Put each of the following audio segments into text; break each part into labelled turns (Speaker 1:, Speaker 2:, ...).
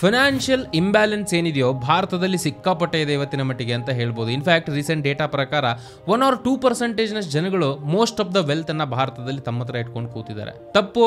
Speaker 1: Financial imbalance ಏನಿದೆಯೋ ಭಾರತದಲ್ಲಿ ಸಿಕ್ಕಾಪಟ್ಟೆ ಇದೆ ಇವತ್ತಿನ ಮಟ್ಟಿಗೆ ಅಂತ ಹೇಳ್ಬೋದು. ಇನ್ಫ್ಯಾಕ್ಟ್ ರೀಸೆಂಟ್ ಡೇಟಾ ಪ್ರಕಾರ 1 or 2% ಜನಗಳು ಮೋಸ್ಟ್ ಆಫ್ ದ ವೆಲ್ತ್ ಅನ್ನ ಭಾರತದಲ್ಲಿ ತಮ್ಮ ಹತ್ರ ಇಟ್ಕೊಂಡು ಕೂತಿದ್ದಾರೆ. ತಪ್ಪು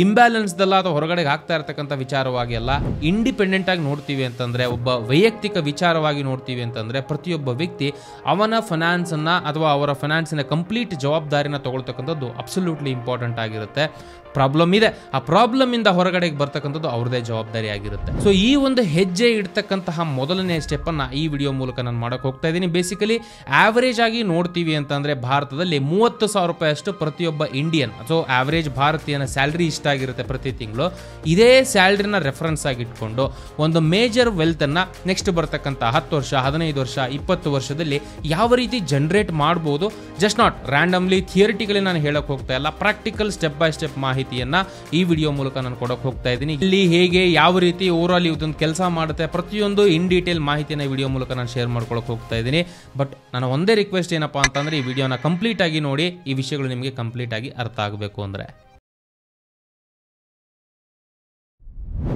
Speaker 1: ಇಂಬ್ಯಾಲೆನ್ಸ್ ದಲ್ಲ ಅಥವಾ ಹೊರಗಡೆಗೆ ಆಗ್ತಾ ಇರತಕ್ಕಂಥ ವಿಚಾರವಾಗಿ ಅಲ್ಲ. ಇಂಡಿಪೆಂಡೆಂಟ್ ಆಗಿ ನೋಡ್ತೀವಿ ಅಂತಂದ್ರೆ, ಒಬ್ಬ ವೈಯಕ್ತಿಕ ವಿಚಾರವಾಗಿ ನೋಡ್ತೀವಿ ಅಂತಂದ್ರೆ, ಪ್ರತಿಯೊಬ್ಬ ವ್ಯಕ್ತಿ ಅವನ ಫೈನಾನ್ಸ್ ಅನ್ನ ಅಥವಾ ಅವರ ಫೈನಾನ್ಸಿನ ಕಂಪ್ಲೀಟ್ ಜವಾಬ್ದಾರಿನ ತಗೊಳ್ತಕ್ಕಂಥದ್ದು ಅಬ್ಸಲ್ಯೂಟ್ಲಿ ಇಂಪಾರ್ಟೆಂಟ್ ಆಗಿರುತ್ತೆ. ಪ್ರಾಬ್ಲಮ್ ಇದೆ, ಆ ಪ್ರಾಬ್ಲಮ್ ಇಂದ ಹೊರಗಡೆಗೆ ಬರ್ತಕ್ಕಂಥದ್ದು ಅವ್ರದೇ ಜವಾಬ್ದಾರಿ ಆಗಿರುತ್ತೆ. ಸೊ ಈ ಒಂದು ಹೆಜ್ಜೆ ಇಡ್ತಕ್ಕಂತಹ ಮೊದಲನೇ ಸ್ಟೆಪ್ ಅನ್ನ ಈ ವಿಡಿಯೋ ಮೂಲಕ ನಾನು ಮಾಡಕ್ ಹೋಗ್ತಾ ಇದ್ದೀನಿ. ಬೇಸಿಕಲಿ ಆವರೇಜ್ ಆಗಿ ನೋಡ್ತೀವಿ ಅಂತಂದ್ರೆ ಭಾರತದಲ್ಲಿ 30,000 ರೂಪಾಯಿ ಅಷ್ಟು ಪ್ರತಿಯೊಬ್ಬ ಇಂಡಿಯನ್ ಅಥವಾ ಆವರೇಜ್ ಭಾರತೀಯನ ಸ್ಯಾಲರಿ ಇಷ್ಟ ಆಗಿರುತ್ತೆ ಪ್ರತಿ ತಿಂಗಳು. ಇದೇ ಸ್ಯಾಲರಿನ ರೆಫರೆನ್ಸ್ ಆಗಿ ಇಟ್ಕೊಂಡು ಒಂದು ಮೇಜರ್ ವೆಲ್ತ್ ಅನ್ನ ನೆಕ್ಸ್ಟ್ ಬರ್ತಕ್ಕಂಥ 10 ವರ್ಷ, 15 ವರ್ಷ, 20 ವರ್ಷದಲ್ಲಿ ಯಾವ ರೀತಿ ಜನರೇಟ್ ಮಾಡಬಹುದು, ಜಸ್ಟ್ ನಾಟ್ ರ್ಯಾಂಡಮ್ಲಿ ಥಿಯರಿಟಿಕಲಿ ನಾನು ಹೇಳಕ್ ಹೋಗ್ತಾ ಇಲ್ಲ, ಪ್ರಾಕ್ಟಿಕಲ್ ಸ್ಟೆಪ್ ಬೈ ಸ್ಟೆಪ್ ಮಾಹಿತಿಯನ್ನ ಈ ವಿಡಿಯೋ ಮೂಲಕ ನಾನು ಕೊಡಕ್ ಹೋಗ್ತಾ ಇದ್ದೀನಿ. ಇಲ್ಲಿ ಹೇಗೆ ಯಾವ ರೀತಿ ಓವರ್ ಆಲ್ ಇದೊಂದು ಕೆಲಸ ಮಾಡುತ್ತೆ ಪ್ರತಿಯೊಂದು ಇನ್ ಡೀಟೇಲ್ ಮಾಹಿತಿನ ವಿಡಿಯೋ ಮೂಲಕ ನಾನು ಶೇರ್ ಮಾಡ್ಕೊಳಕ್ ಹೋಗ್ತಾ ಇದ್ದೀನಿ. ಬಟ್ ನಾನು ಒಂದೇ ರಿಕ್ವೆಸ್ಟ್ ಏನಪ್ಪಾ ಅಂತಂದ್ರೆ, ಈ ವಿಡಿಯೋನ ಕಂಪ್ಲೀಟ್ ಆಗಿ ನೋಡಿ, ಈ ವಿಷಯಗಳು ನಿಮಗೆ ಕಂಪ್ಲೀಟ್ ಆಗಿ ಅರ್ಥ ಆಗಬೇಕು ಅಂದ್ರೆ.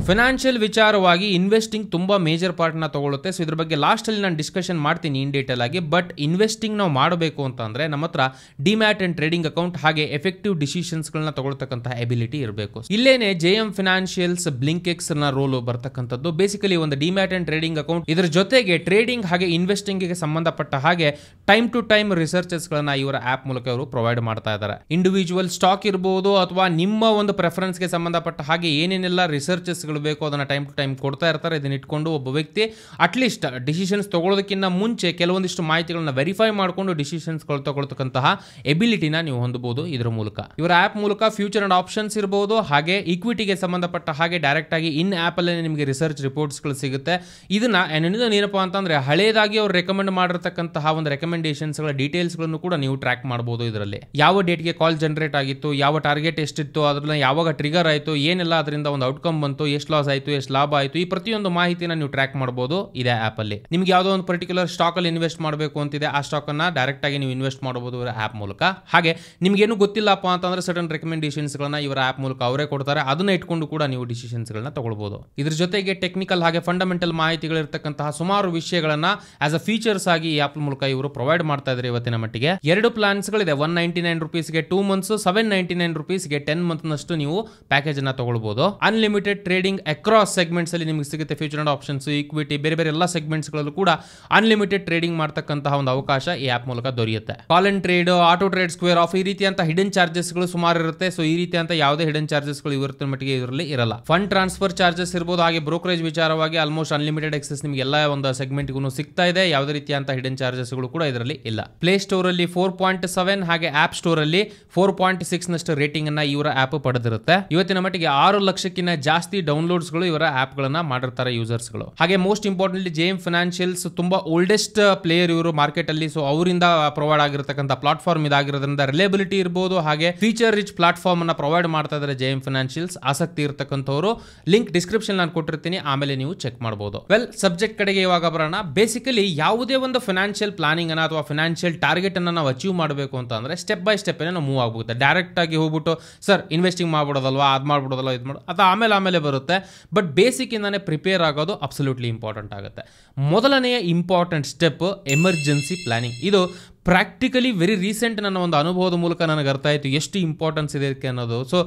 Speaker 1: ಫೈನಾನ್ಷಿಯಲ್ ವಿಚಾರವಾಗಿ ಇನ್ವೆಸ್ಟಿಂಗ್ ತುಂಬಾ ಮೇಜರ್ ಪಾರ್ಟ್ನ ತಗೊಳುತ್ತೆ. ಸೊ ಇದ್ರ ಬಗ್ಗೆ ಲಾಸ್ಟ್ ಅಲ್ಲಿ ನಾನು ಡಿಸ್ಕಷನ್ ಮಾಡ್ತೀನಿ ಇನ್ ಡೀಟೇಲ್ ಆಗಿ. ಬಟ್ ಇನ್ವೆಸ್ಟಿಂಗ್ ನಾವು ಮಾಡಬೇಕು ಅಂತಂದ್ರೆ ನಮ್ಮ ಹತ್ರ ಡಿಮ್ಯಾಟ್ ಅಂಡ್ ಟ್ರೇಡಿಂಗ್ ಅಕೌಂಟ್ ಹಾಗೆ ಎಫೆಕ್ಟಿವ್ ಡಿಸಿಷನ್ಸ್ ಗಳನ್ನ ತಗೊಳ್ತಕ್ಕಂತಹ ಎಬಿಲಿಟಿ ಇರಬೇಕು. ಇಲ್ಲೇನೆ JM ಫೈನಾನ್ಷಿಯಲ್ಸ್ ಬ್ಲಿಂಕೆಕ್ಸ್ ನ ರೋಲ್ ಬರ್ತಕ್ಕಂಥದ್ದು. ಬೇಸಿಕಲಿ ಒಂದು ಡಿಮ್ಯಾಟ್ ಅಂಡ್ ಟ್ರೇಡಿಂಗ್ ಅಕೌಂಟ್, ಇದರ ಜೊತೆಗೆ ಟ್ರೇಡಿಂಗ್ ಹಾಗೆ ಇನ್ವೆಸ್ಟಿಂಗ್ ಗೆ ಸಂಬಂಧಪಟ್ಟ ಹಾಗೆ ಟೈಮ್ ಟು ಟೈಮ್ ರಿಸರ್ಚಸ್ ಗಳನ್ನ ಇವರ ಆಪ್ ಮೂಲಕ ಅವರು ಪ್ರೊವೈಡ್ ಮಾಡ್ತಾ ಇದ್ದಾರೆ. ಇಂಡಿವಿಜುವಲ್ ಸ್ಟಾಕ್ ಇರಬಹುದು ಅಥವಾ ನಿಮ್ಮ ಒಂದು ಪ್ರೆಫರೆನ್ಸ್ ಗೆ ಸಂಬಂಧಪಟ್ಟ ಹಾಗೆ ಏನೇನೆಲ್ಲ ರಿಸರ್ಚಸ್ ಬೇಕು ಅದನ್ನ ಟೈಮ್ ಟು ಟೈಮ್ ಕೊಡ್ತಾ ಇರ್ತಾರೆ. ಇದನ್ನ ಇಟ್ಕೊಂಡು ಒಬ್ಬ ವ್ಯಕ್ತಿ ಅಟ್ಲೀಸ್ಟ್ ಡಿಸಿಷನ್ಸ್ ತಗೊಳ್ಳೋದಕ್ಕಿಂತ ಮುಂಚೆ ಕೆಲವೊಂದಿಷ್ಟು ಮಾಹಿತಿಗಳನ್ನ ವೆರಿಫೈ ಮಾಡಿಕೊಂಡು ಡಿಸಿಷನ್ಸ್ ತಗೊಳ್ತಕ್ಕಂತಹ ಎಬಿಲಿಟಿನ ನೀವು ಹೊಂದಬಹುದು ಇದರ ಮೂಲಕ. ಇವರ ಆಪ್ ಮೂಲಕ ಫ್ಯೂಚರ್ ಅಂಡ್ ಆಪ್ಷನ್ಸ್ ಇರಬಹುದು, ಹಾಗೆ ಈಕ್ವಿಟಿಗೆ ಸಂಬಂಧಪಟ್ಟ ಹಾಗೆ ಡೈರೆಕ್ಟ್ ಆಗಿ ಇನ್ ಆಪ್ ಅಲ್ಲಿ ನಿಮಗೆ ರಿಸರ್ಚ್ ರಿಪೋರ್ಟ್ಸ್ ಗಳು ಸಿಗುತ್ತೆ. ಇದನ್ನ ಏನಪ್ಪಾ ಅಂತಂದ್ರೆ, ಹಳೇದಾಗಿ ಅವ್ರು ರೆಕಮೆಂಡ್ ಮಾಡಿರ್ತಕ್ಕಂತಹ ಒಂದು ರೆಕಮೆಂಡೇಶನ್ಸ್ ಗಳ ಡೀಟೇಲ್ಸ್ ಗಳನ್ನು ಕೂಡ ನೀವು ಟ್ರ್ಯಾಕ್ ಮಾಡಬಹುದು. ಇದರಲ್ಲಿ ಯಾವ ಡೇಟ್ಗೆ ಕಾಲ್ ಜನರೇಟ್ ಆಗಿತ್ತು, ಯಾವ ಟಾರ್ಗೆಟ್ ಎಷ್ಟಿತ್ತು, ಅದ್ರಲ್ಲಿ ಯಾವಾಗ ಟ್ರಿಗರ್ ಆಯಿತು, ಏನೆಲ್ಲ ಅದರಿಂದ ಒಂದು ಔಟ್ಕಮ್ ಬಂತು, ಎಷ್ಟು ಲಾಸ್ ಆಯಿತು, ಎಷ್ಟು ಲಾಭ ಆಯಿತು, ಈ ಪ್ರತಿಯೊಂದು ಮಾಹಿತಿನ ನೀವು ಟ್ರ್ಯಾಕ್ ಮಾಡಬಹುದು ಇದೇ ಆಪ್ ಅಲ್ಲಿ. ನಿಮ್ಗೆ ಯಾವುದೋ ಒಂದು ಪರ್ಟಿಕ್ಯುಲರ್ ಸ್ಟಾಕ್ ಅಲ್ಲಿ ಇನ್ವೆಸ್ಟ್ ಮಾಡಬೇಕು ಅಂತಿದೆ, ಆ ಸ್ಟಾಕ್ ಅನ್ನ ಡೈರೆಕ್ಟ್ ಆಗಿ ನೀವು ಇನ್ವೆಸ್ಟ್ ಮಾಡಬಹುದು ಇವರ ಆಪ್ ಮೂಲಕ. ಹಾಗೆ ನಿಮ್ಗೆ ಏನು ಗೊತ್ತಿಲ್ಲಪ್ಪ ಅಂತಂದ್ರೆ ಸರ್ಟನ್ ರೆಕಮೆಂಡೇಶನ್ಸ್ ಗಳನ್ನ ಇವರ ಆಪ್ ಮೂಲಕ ಅವರೇ ಕೊಡ್ತಾರೆ, ಅದನ್ನ ಇಟ್ಕೊಂಡು ಕೂಡ ನೀವು ಡಿಸಿಷನ್ಸ್ ಗಳನ್ನ ತಗೊಳ್ಬಹುದು. ಇದ್ರ ಜೊತೆಗೆ ಟೆಕ್ನಿಕಲ್ ಹಾಗೆ ಫಂಡಮೆಂಟಲ್ ಮಾಹಿತಿಗಳಿರ್ತಕ್ಕಂತಹ ಸುಮಾರು ವಿಷಯಗಳನ್ನ ಆಸ್ ಅ ಫೀಚರ್ಸ್ ಆಗಿ ಈ ಆಪ್ ಮೂಲಕ ಇವರು ಪ್ರೊವೈಡ್ ಮಾಡ್ತಾ ಇದ್ದಾರೆ. ಇವತ್ತಿನ ಮಟ್ಟಿಗೆ 2 ಪ್ಲಾನ್ಸ್ ಗಳಿದೆ. 199 ರೂಪೀಸ್ಗೆ 2 ಮಂತ್ಸ್, 799 ರೂಪೀಸ್ಗೆ 10 ಮಂತ್ ನಷ್ಟು ನೀವು ಪ್ಯಾಕೇಜ್ ಅನ್ನ ತಗೊಳ್ಬಹುದು. ಅನ್ಲಿಮಿಟೆಡ್ ಟ್ರೇಡಿಂಗ್ ಅಕ್ರಾಸ್ ಸೆಗ್ಮೆಂಟ್ಸ್ ಅಲ್ಲಿ ನಿಮಗೆ ಸಿಗುತ್ತೆ. ಫ್ಯೂಚರ್ ಅಂಡ್ ಆಪ್ಷನ್ಸ್, ಈಕ್ವಿಟಿ, ಬೇರೆ ಬೇರೆ ಎಲ್ಲ ಸೆಗ್ಮೆಂಟ್ಸ್ ಗಳಲ್ಲೂ ಕೂಡ ಅನ್ಲಿಮಿಟೆಡ್ ಟ್ರೇಡಿಂಗ್ ಮಾಡತಕ್ಕಂತಹ ಒಂದು ಅವಕಾಶ ಈ ಆಪ್ ಮೂಲಕ ದೊರೆಯುತ್ತೆ. Call and trade, auto trade, square off, ಈ ರೀತಿಯಂತ ಹಿಡನ್ ಚಾರ್ಜಸ್ ಗಳು ಸುಮಾರು ಇರುತ್ತೆ. ಸೊ ಈ ರೀತಿಯಂತ ಯಾವುದೇ ಹಿಡನ್ ಚಾರ್ಜಸ್ ಗಳು ಇವತ್ತಿನ ಮಟ್ಟಿಗೆ ಇದರಲ್ಲಿ ಇರಲ್ಲ. ಫಂಡ್ ಟ್ರಾನ್ಸ್ಫರ್ ಚಾರ್ಜಸ್ ಇರಬಹುದು, ಹಾಗೆ ಬ್ರೋಕರೇಜ್ ವಿಚಾರವಾಗಿ ಆಲ್ಮೋಸ್ಟ್ ಅನ್ಲಿಮಿಟೆಡ್ ಎಕ್ಸೆಸ್ ನಿಮಗೆ ಎಲ್ಲ ಒಂದು ಸೆಗ್ಮೆಂಟ್ ಗೂ ಸಿಗ್ತಾ ಇದೆ. ಯಾವುದೇ ರೀತಿಯಂತ ಹಿಡನ್ ಚಾರ್ಜಸ್ ಗಳು ಕೂಡ ಇದರಲ್ಲಿ ಇಲ್ಲ. ಪ್ಲೇ ಸ್ಟೋರ್ ಅಲ್ಲಿ 4.7 ಹಾಗೆ ಆಪ್ ಸ್ಟೋರ್ ಅಲ್ಲಿ 4.6 ನಷ್ಟು ರೇಟಿಂಗ್ ಅನ್ನ ಇವರ ಆಪ್ ಪಡೆದಿರುತ್ತೆ. ಇವತ್ತಿನ ಮಟ್ಟಿಗೆ 6 ಲಕ್ಷಕ್ಕಿಂತ ಜಾಸ್ತಿ ಡೌನ್ಲೋಡ್ಸ್ ಗಳು ಇವರ ಆಪ್ ಗಳನ್ನ ಮಾಡಿರ್ತಾರೆ ಯೂಸರ್ಸ್ ಗಳು. ಹಾಗೆ ಮೋಸ್ಟ್ ಇಂಪಾರ್ಟೆಂಟ್ಲಿ JM ಫೈನಾನ್ಷಿಯಲ್ಸ್ ತುಂಬಾ ಓಲ್ಡೆಸ್ಟ್ ಪ್ಲೇಯರ್ ಇವರು ಮಾರ್ಕೆಟ್ ಅಲ್ಲಿ. ಸೊ ಅವರಿಂದ ಪ್ರೊವೈಡ್ ಆಗಿರತಕ್ಕಂಥ ಪ್ಲಾಟ್ಫಾರ್ಮ್ ಇದಾಗಿರೋದ್ರಿಂದ ರಿಲೇಬಿಲಿಟಿ ಇರಬಹುದು, ಹಾಗೆ ಫೀಚರ್ ರಿಚ್ ಪ್ಲಾಟ್ಫಾರ್ಮ್ ಅನ್ನ ಪ್ರೊವೈಡ್ ಮಾಡ್ತಾ ಇದ್ದಾರೆ JM ಫೈನಾನ್ಷಿಯಲ್ಸ್. ಆಸಕ್ತಿ ಇರತಕ್ಕಂಥವರು ಲಿಂಕ್ ಡಿಸ್ಕ್ರಿಪ್ಷನ್ ನಾನು ಕೊಟ್ಟಿರ್ತೀನಿ, ಆಮೇಲೆ ನೀವು ಚೆಕ್ ಮಾಡಬಹುದು. ವೆಲ್, ಸಬ್ಜೆಕ್ಟ್ ಕಡೆಗೆ ಇವಾಗ ಬರೋಣ. ಬೇಸಿಕಲಿ ಯಾವುದೇ ಒಂದು ಫೈನಾನ್ಷಿಯಲ್ ಪ್ಲಾನಿಂಗ್ ಅನ್ನ ಅಥವಾ ಫೈನಾನ್ಷಿಯಲ್ ಟಾರ್ಗೆಟ್ ಅನ್ನ ನಾವು ಅಚೀವ್ ಮಾಡಬೇಕು ಅಂತಂದ್ರೆ ಸ್ಟೆಪ್ ಬೈ ಸ್ಟೆಪ್ ನಾವು ಮೂವ್ ಆಗಬಹುದು. ಡೈರೆಕ್ಟ್ ಆಗಿ ಹೋಗ್ಬಿಟ್ಟು ಸರ್ ಇನ್ವೆಸ್ಟಿಂಗ್ ಮಾಡ್ಬಿಡೋದಲ್ವಾ, ಅದು ಮಾಡ್ಬಿಡೋದಲ್ವಾ, ಇದು ಮಾಡೋದು ಅದು ಆಮೇಲೆ ಬರುತ್ತೆ. ಬಟ್ ಬೇಸಿಕ್ ಇಂದಾನೆ ಪ್ರಿಪೇರ್ ಆಗೋದು ಅಬ್ಸಲ್ಯೂಟ್ಲಿ ಇಂಪಾರ್ಟೆಂಟ್ ಆಗುತ್ತೆ. ಮೊದಲನೆಯ ಇಂಪಾರ್ಟೆಂಟ್ ಸ್ಟೆಪ್ ಎಮರ್ಜೆನ್ಸಿ ಪ್ಲಾನಿಂಗ್. ಇದು ಪ್ರಾಕ್ಟಿಕಲಿ ವೆರಿ ರೀಸೆಂಟ್ ನನ್ನ ಒಂದು ಅನುಭವದ ಮೂಲಕ ನನಗೆ ಅರ್ಥ ಆಯಿತು ಎಷ್ಟು ಇಂಪಾರ್ಟೆನ್ಸ್ ಇದೆ ಇದಕ್ಕೆ ಅನ್ನೋದು. ಸೊ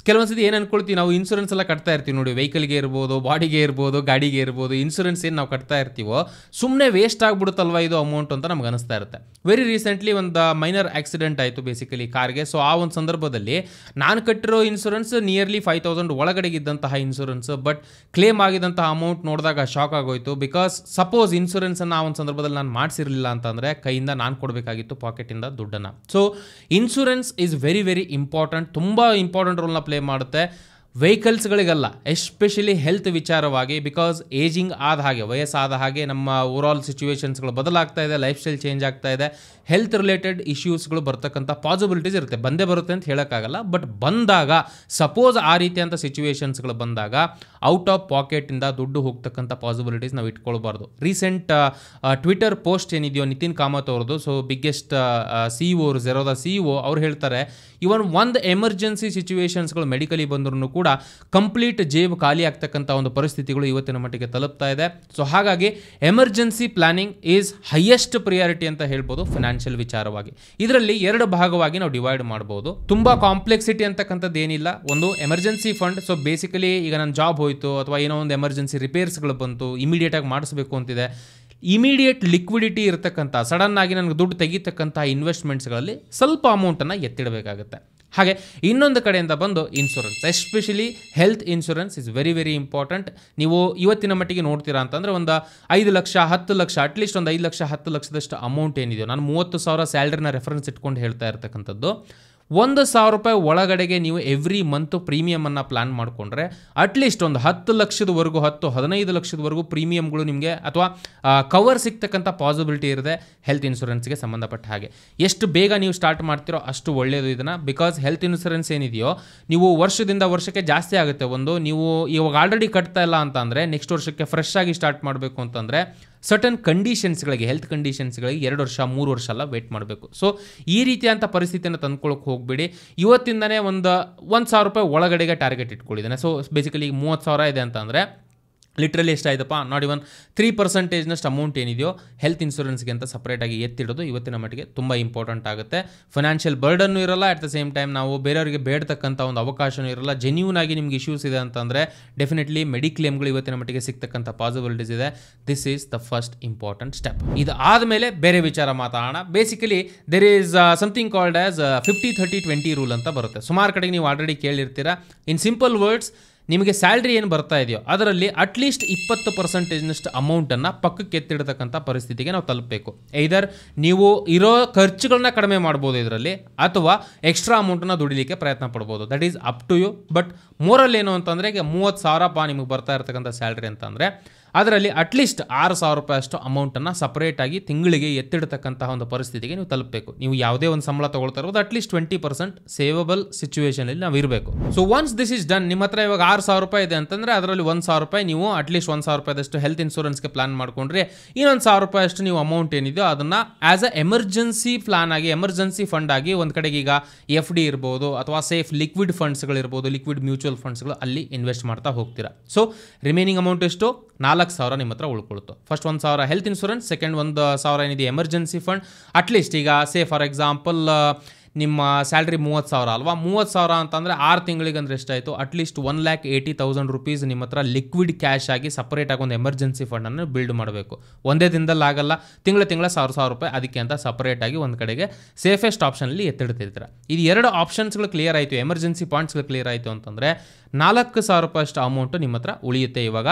Speaker 1: ಕೆಲವೊಂದ್ಸತಿ ಏನು ಅನ್ಕೊಳ್ತೀವಿ, ನಾವು ಇನ್ಶೂರೆನ್ಸ್ ಎಲ್ಲ ಕಟ್ತಾ ಇರ್ತೀವಿ ನೋಡಿ, ವೆಹಿಕಲ್ಗೆ ಇರ್ಬೋದು, ಬಾಡಿಗೆ ಇರ್ಬೋದು, ಗಾಡಿಗೆ ಇರ್ಬೋದು, ಇನ್ಶೂರೆನ್ಸ್ ಏನು ನಾವು ಕಟ್ತಾ ಇರ್ತೀವೋ ಸುಮ್ಮನೆ ವೇಸ್ಟ್ ಆಗ್ಬಿಡುತ್ತಲ್ವ ಇದು ಅಮೌಂಟ್ ಅಂತ ನಮ್ಗೆ ಅನಿಸ್ತಾ ಇರುತ್ತೆ. ವೆರಿ ರೀಸೆಂಟ್ಲಿ ಒಂದು ಮೈನರ್ ಆಕ್ಸಿಡೆಂಟ್ ಆಯಿತು ಬೇಸಿಕಲಿ ಕಾರ್ಗೆ. ಸೊ ಆ ಒಂದು ಸಂದರ್ಭದಲ್ಲಿ ನಾನು ಕಟ್ಟಿರೋ ಇನ್ಶೂರೆನ್ಸ್ ನಿಯರ್ಲಿ 5,000 ಒಳಗಡೆಗಿದ್ದಂತಹ ಇನ್ಶೂರೆನ್ಸ್. ಬಟ್ ಕ್ಲೇಮ್ ಆಗಿದ್ದಂತಹ ಅಮೌಂಟ್ ನೋಡಿದಾಗ ಶಾಕ್ ಆಗೋಯ್ತು. ಬಿಕಾಸ್ ಸಪೋಸ್ ಇನ್ಶೂರೆನ್ಸ್ ಅನ್ನು ಆ ಒಂದು ಸಂದರ್ಭದಲ್ಲಿ ನಾನು ಮಾಡಿಸಿರಲಿಲ್ಲ ಅಂತಂದರೆ ಕೈಯಿಂದ ನಾನು ಕೊಡಬೇಕಾಗಿತ್ತು ಪಾಕೆಟ್ ಇಂದ ದುಡ್ಡನ್ನ. So insurance is very very important, ತುಂಬಾ ಇಂಪಾರ್ಟೆಂಟ್ ರೋಲ್ನ ಪ್ಲೇ ಮಾಡುತ್ತೆ. ವೆಹಿಕಲ್ಸ್ಗಳಿಗಲ್ಲ, ಎಸ್ಪೆಷಲಿ ಹೆಲ್ತ್ ವಿಚಾರವಾಗಿ. ಬಿಕಾಸ್ ಏಜಿಂಗ್ ಆದ ಹಾಗೆ, ವಯಸ್ಸಾದ ಹಾಗೆ ನಮ್ಮ ಓವರ್ ಆಲ್ ಸಿಚುವೇಶನ್ಸ್ಗಳು ಬದಲಾಗ್ತಾ ಇದೆ, ಲೈಫ್ ಸ್ಟೈಲ್ ಚೇಂಜ್ ಆಗ್ತಾ ಇದೆ, ಹೆಲ್ತ್ ರಿಲೇಟೆಡ್ ಇಶ್ಯೂಸ್ಗಳು ಬರ್ತಕ್ಕಂಥ ಪಾಸಿಬಿಲಿಟೀಸ್ ಇರುತ್ತೆ. ಬಂದೇ ಬರುತ್ತೆ ಅಂತ ಹೇಳೋಕ್ಕಾಗಲ್ಲ, ಬಟ್ ಬಂದಾಗ ಸಪೋಸ್ ಆ ರೀತಿಯಂಥ ಸಿಚುವೇಶನ್ಸ್ಗಳು ಬಂದಾಗ ಔಟ್ ಆಫ್ ಪಾಕೆಟಿಂದ ದುಡ್ಡು ಹೋಗ್ತಕ್ಕಂಥ ಪಾಸಿಬಿಲಿಟೀಸ್ ನಾವು ಇಟ್ಕೊಳ್ಬಾರ್ದು. ರೀಸೆಂಟ್ ಟ್ವಿಟರ್ ಪೋಸ್ಟ್ ಏನಿದೆಯೋ ನಿತಿನ್ ಕಾಮತ್ ಅವ್ರದ್ದು, so biggest CEO, Zerodha CEO, ಅವ್ರು ಹೇಳ್ತಾರೆ ಇವನ್ ಒಂದು ಎಮರ್ಜೆನ್ಸಿ ಸಿಚುವೇಶನ್ಸ್ಗಳು ಮೆಡಿಕಲಿ ಬಂದ್ರೂ ಕೂಡ ಕಂಪ್ಲೀಟ್ ಜೇಬು ಖಾಲಿ ಆಗ್ತಕ್ಕಂಥ ಒಂದು ಪರಿಸ್ಥಿತಿಗಳು ಇವತ್ತಿನ ಮಟ್ಟಿಗೆ ತಲುಪ್ತಾ ಇದೆ. ಸೊ ಹಾಗಾಗಿ emergency planning is highest priority ಅಂತ ಹೇಳ್ಬೋದು ಫಿನಾನ್ಷಿಯಲ್ ವಿಚಾರವಾಗಿ. ಇದರಲ್ಲಿ ಎರಡು ಭಾಗವಾಗಿ ನಾವು ಡಿವೈಡ್ ಮಾಡಬಹುದು. ತುಂಬಾ ಕಾಂಪ್ಲೆಕ್ಸಿಟಿ ಅಂತಕ್ಕಂಥದ್ದು ಏನಿಲ್ಲ. ಒಂದು ಎಮರ್ಜೆನ್ಸಿ ಫಂಡ್. ಸೊ ಬೇಸಿಕಲಿ ಈಗ ನನ್ನ ಜಾಬ್ ಹೋಯಿತು ಅಥವಾ ಏನೋ ಒಂದು ಎಮರ್ಜೆನ್ಸಿ ರಿಪೇರ್ಸ್ಗಳು ಬಂತು, ಇಮಿಡಿಯೇಟ್ ಆಗಿ ಮಾಡಿಸಬೇಕು ಅಂತಿದೆ, ಇಮಿಡಿಯೇಟ್ ಲಿಕ್ವಿಡಿಟಿ ಇರತಕ್ಕಂಥ ಸಡನ್ ಆಗಿ ನನಗೆ ದುಡ್ಡು ತೆಗಿತಕ್ಕಂಥ ಇನ್ವೆಸ್ಟ್ಮೆಂಟ್ಸ್ಗಳಲ್ಲಿ ಸ್ವಲ್ಪ ಅಮೌಂಟನ್ನು ಎತ್ತಿಡಬೇಕಾಗುತ್ತೆ. ಹಾಗೆ ಇನ್ನೊಂದು ಕಡೆಯಿಂದ ಬಂದು insurance, especially health insurance is very very important. ನೀವು ಇವತ್ತಿನ ಮಟ್ಟಿಗೆ ನೋಡ್ತೀರಾ ಅಂತಂದರೆ ಒಂದು 5 ಲಕ್ಷ 10 ಲಕ್ಷ ಅಟ್ಲೀಸ್ಟ್ ಒಂದು 5 ಲಕ್ಷ 10 ಲಕ್ಷದಷ್ಟು ಅಮೌಂಟ್ ಏನಿದೆಯೋ, ನಾನು 30,000 ಸ್ಯಾಲ್ರಿನ ರೆಫರೆನ್ಸ್ ಇಟ್ಕೊಂಡು ಹೇಳ್ತಾ ಇರ್ತಕ್ಕಂಥದ್ದು, 1,000 ರೂಪಾಯಿ ಒಳಗಡೆಗೆ ನೀವು ಎವ್ರಿ ಮಂತ್ ಪ್ರೀಮಿಯಮನ್ನು ಪ್ಲಾನ್ ಮಾಡಿಕೊಂಡ್ರೆ ಅಟ್ಲೀಸ್ಟ್ ಒಂದು 10 ಲಕ್ಷದವರೆಗೂ 10-15 ಲಕ್ಷದವರೆಗೂ ಪ್ರೀಮಿಯಮ್ಗಳು ನಿಮಗೆ ಅಥವಾ ಕವರ್ ಸಿಗ್ತಕ್ಕಂಥ ಪಾಸಿಬಿಲಿಟಿ ಇರುತ್ತೆ ಹೆಲ್ತ್ ಇನ್ಶೂರೆನ್ಸ್ಗೆ ಸಂಬಂಧಪಟ್ಟ ಹಾಗೆ. ಎಷ್ಟು ಬೇಗ ನೀವು ಸ್ಟಾರ್ಟ್ ಮಾಡ್ತೀರೋ ಅಷ್ಟು ಒಳ್ಳೆಯದು ಇದನ್ನು. ಬಿಕಾಸ್ ಹೆಲ್ತ್ ಇನ್ಶೂರೆನ್ಸ್ ಏನಿದೆಯೋ ನೀವು ವರ್ಷದಿಂದ ವರ್ಷಕ್ಕೆ ಜಾಸ್ತಿ ಆಗುತ್ತೆ. ಒಂದು ನೀವು ಇವಾಗ ಆಲ್ರೆಡಿ ಕಟ್ತಾ ಇಲ್ಲ ಅಂತ ಅಂದರೆ ನೆಕ್ಸ್ಟ್ ವರ್ಷಕ್ಕೆ ಫ್ರೆಶ್ ಆಗಿ ಸ್ಟಾರ್ಟ್ ಮಾಡಬೇಕು ಅಂತಂದರೆ ಸರ್ಟನ್ ಕಂಡೀಷನ್ಸ್ಗಳಿಗೆ, ಹೆಲ್ತ್ ಕಂಡೀಷನ್ಸ್ಗಳಿಗೆ 2 ವರ್ಷ 3 ವರ್ಷ ಎಲ್ಲ ವೇಟ್ ಮಾಡಬೇಕು. ಸೊ ಈ ರೀತಿಯಂಥ ಪರಿಸ್ಥಿತಿಯನ್ನು ತಂದ್ಕೊಳ್ಳೋಕೆ ಹೋಗಬೇಡಿ. ಇವತ್ತಿಂದನೇ ಒಂದು 1,000 ರೂಪಾಯಿ ಒಳಗಡೆಗೆ ಟಾರ್ಗೆಟ್ ಇಟ್ಕೊಂಡಿದ್ದಾನೆ. ಸೊ ಬೇಸಿಕಲಿ 30,000 ಇದೆ ಅಂತ ಅಂದರೆ ಲಿಟ್ರಲಿ ಎಷ್ಟಾಯ್ತಪ್ಪ, ನಾಟ್ ಇವನ್ 3% ಅಮೌಂಟ್ ಏನಿದೆಯೋ ಹೆಲ್ತ್ ಇನ್ಶೂರೆನ್ಸ್ಗೆ ಅಂತ ಸಪ್ರೇಟಾಗಿ ಎತ್ತಿಡೋದು ಇವತ್ತಿನ ಮಟ್ಟಿಗೆ ತುಂಬ ಇಂಪಾರ್ಟೆಂಟ್ ಆಗುತ್ತೆ. ಫೈನಾನ್ಷಿಯಲ್ ಬರ್ಡನ್ನು ಇರಲ್ಲ, ಅಟ್ ದ ಸೇಮ್ ಟೈಮ್ ನಾವು ಬೇರೆಯವರಿಗೆ ಬೇಡ್ತಕ್ಕಂಥ ಒಂದು ಅವಕಾಶನೂ ಇರಲ್ಲ. ಜೆನ್ಯೂನ್ ಆಗಿ ನಿಮ್ಗೆ ಇಶ್ಯೂಸ್ ಇದೆ ಅಂತಂದರೆ ಡೆಫಿನೆಟ್ಲಿ ಮೆಡಿಕ್ಲೇಮ್ಗಳು ಇವತ್ತಿನ ಮಟ್ಟಿಗೆ ಸಿಗ್ತಕ್ಕಂಥ ಪಾಸಿಬಿಲಿಟೀಸ್ ಇದೆ. This is the first important step. ಇದು ಆದಮೇಲೆ ಬೇರೆ ವಿಚಾರ ಮಾತಾಡೋಣ. Basically there is something called as 50-30-20 rule ಅಂತ ಬರುತ್ತೆ. ಸುಮಾರು ಕಡೆಗೆ ನೀವು ಆಲ್ರೆಡಿ ಕೇಳಿರ್ತೀರಾ. ಇನ್ ಸಿಂಪಲ್ ವರ್ಡ್ಸ್, ನಿಮಗೆ ಸ್ಯಾಲ್ರಿ ಏನು ಬರ್ತಾ ಇದೆಯೋ ಅದರಲ್ಲಿ ಅಟ್ಲೀಸ್ಟ್ 20% ಅಮೌಂಟನ್ನು ಪಕ್ಕಕ್ಕೆ ಎತ್ತಿಡತಕ್ಕಂಥ ಪರಿಸ್ಥಿತಿಗೆ ನಾವು ತಲುಪಬೇಕು. ಐದರ್ ನೀವು ಇರೋ ಖರ್ಚುಗಳನ್ನ ಕಡಿಮೆ ಮಾಡ್ಬೋದು ಇದರಲ್ಲಿ, ಅಥವಾ ಎಕ್ಸ್ಟ್ರಾ ಅಮೌಂಟನ್ನು ದುಡಿಲಿಕ್ಕೆ ಪ್ರಯತ್ನ ಪಡ್ಬೋದು. That is up to you. But moral ಏನು ಅಂತಂದರೆ, ಈಗ 30,000 ನಿಮಗೆ ಬರ್ತಾ ಇರ್ತಕ್ಕಂಥ ಸ್ಯಾಲ್ರಿ ಅಂತಂದರೆ ಅದರಲ್ಲಿ ಅಟ್ಲೀಸ್ಟ್ 6,000 ರೂಪಾಯಿ ಅಷ್ಟು ಅಮೌಂಟನ್ನು ಸಪ್ರೇಟಾಗಿ ತಿಂಗಳಿಗೆ ಎತ್ತಿಡತಕ್ಕಂತಹ ಒಂದು ಪರಿಸ್ಥಿತಿಗೆ ನೀವು ತಲುಪಬೇಕು. ನೀವು ಯಾವುದೇ ಒಂದು ಸಂಬಳ ತಗೊಳ್ತಾ ಇರೋದು ಅಟ್ಲೀಸ್ಟ್ 20% ಸೇವಬಲ್ ಸಿಚುವೇಷನಲ್ಲಿ ನಾವು ಇರಬೇಕು. So once this is done, ನಿಮ್ಮ ಹತ್ರ ಇವಾಗ 6,000 ರೂಪಾಯಿ ಇದೆ ಅಂತಂದರೆ ಅದರಲ್ಲಿ 1,000 ರೂಪಾಯಿ ನೀವು ಅಟ್ಲೀಸ್ಟ್ 1,000 ರೂಪಾಯಿದಷ್ಟು ಹೆಲ್ತ್ ಇನ್ಶೂರೆನ್ಸ್ಗೆ ಪ್ಲಾನ್ ಮಾಡ್ಕೊಂಡ್ರೆ, ಇನ್ನೊಂದು 1,000 ರೂಪಾಯಿ ಅಷ್ಟು ನೀವು ಅಮೌಂಟ್ ಏನಿದೆಯೋ ಅದನ್ನು ಆಸ್ ಅ ಎಮರ್ಜೆನ್ಸಿ ಪ್ಲಾನ್ ಆಗಿ, ಎಮರ್ಜೆನ್ಸಿ ಫಂಡ್ ಆಗಿ ಒಂದು ಕಡೆಗೆ ಈಗ FD ಇರ್ಬೋದು ಅಥವಾ ಸೇಫ್ ಲಿಕ್ವಿಡ್ ಫಂಡ್ಸ್ಗಳಿರ್ಬೋದು, ಲಿಕ್ವಿಡ್ ಮ್ಯೂಚುವಲ್ ಫಂಡ್ಸ್ಗಳು ಅಲ್ಲಿ ಇನ್ವೆಸ್ಟ್ ಮಾಡ್ತಾ ಹೋಗ್ತೀರಾ. ಸೊ ರಿಮೈನಿಂಗ್ ಅಮೌಂಟ್ ಎಷ್ಟು? 4,000 ನಿಮ್ಮ ಹತ್ರ ಉಳ್ಕೊಳ್ತು. ಫಸ್ಟ್ 1,000 ಹೆಲ್ತ್ ಇನ್ಶೂರೆನ್ಸ್, ಸೆಕೆಂಡ್ 1,000 ಏನಿದೆ ಎಮರ್ಜೆನ್ಸಿ ಫಂಡ್. ಅಟ್ಲೀಸ್ಟ್ ಈಗ ಫಾರ್ ಎಕ್ಸಾಂಪಲ್ ನಿಮ್ಮ ಸ್ಯಾಲ್ರಿ 30,000 ಅಲ್ವಾ, 30,000 ಅಂತಂದರೆ 6 ತಿಂಗಳಿಗೆ ಅಂದರೆ ಎಷ್ಟಾಯಿತು? ಅಟ್ಲೀಸ್ಟ್ 1,80,000 ರೂಪೀಸ್ ನಿಮ್ಮ ಹತ್ರ ಲಿಕ್ವಿಡ್ ಕ್ಯಾಶ್ ಆಗಿ ಸಪ್ರೇಟಾಗಿ ಒಂದು ಎಮರ್ಜೆನ್ಸಿ ಫಂಡನ್ನು ಬಿಲ್ಡ್ ಮಾಡಬೇಕು. ಒಂದೇ ದಿನದಲ್ಲಿ ಆಗಲ್ಲ, ತಿಂಗಳ 1,000 ರೂಪಾಯಿ ಅದಕ್ಕೆ ಅಂತ ಸಪ್ರೇಟಾಗಿ ಒಂದು ಕಡೆಗೆ ಸೇಫೆಸ್ಟ್ ಆಪ್ಷನಲ್ಲಿ ಎತ್ತಿಡ್ತಿರ್ತೀರ. ಇದು 2 ಆಪ್ಷನ್ಸ್ಗಳು ಕ್ಲಿಯರ್ ಆಯಿತು, ಎಮರ್ಜೆನ್ಸಿ ಪಾಯಿಂಟ್ಸ್ಗಳು ಕ್ಲಿಯರ್ ಆಯಿತು ಅಂತಂದರೆ 4,000 ರೂಪಾಯಿ ಅಷ್ಟು ಅಮೌಂಟು ನಿಮ್ಮ ಹತ್ರ ಉಳಿಯುತ್ತೆ ಇವಾಗ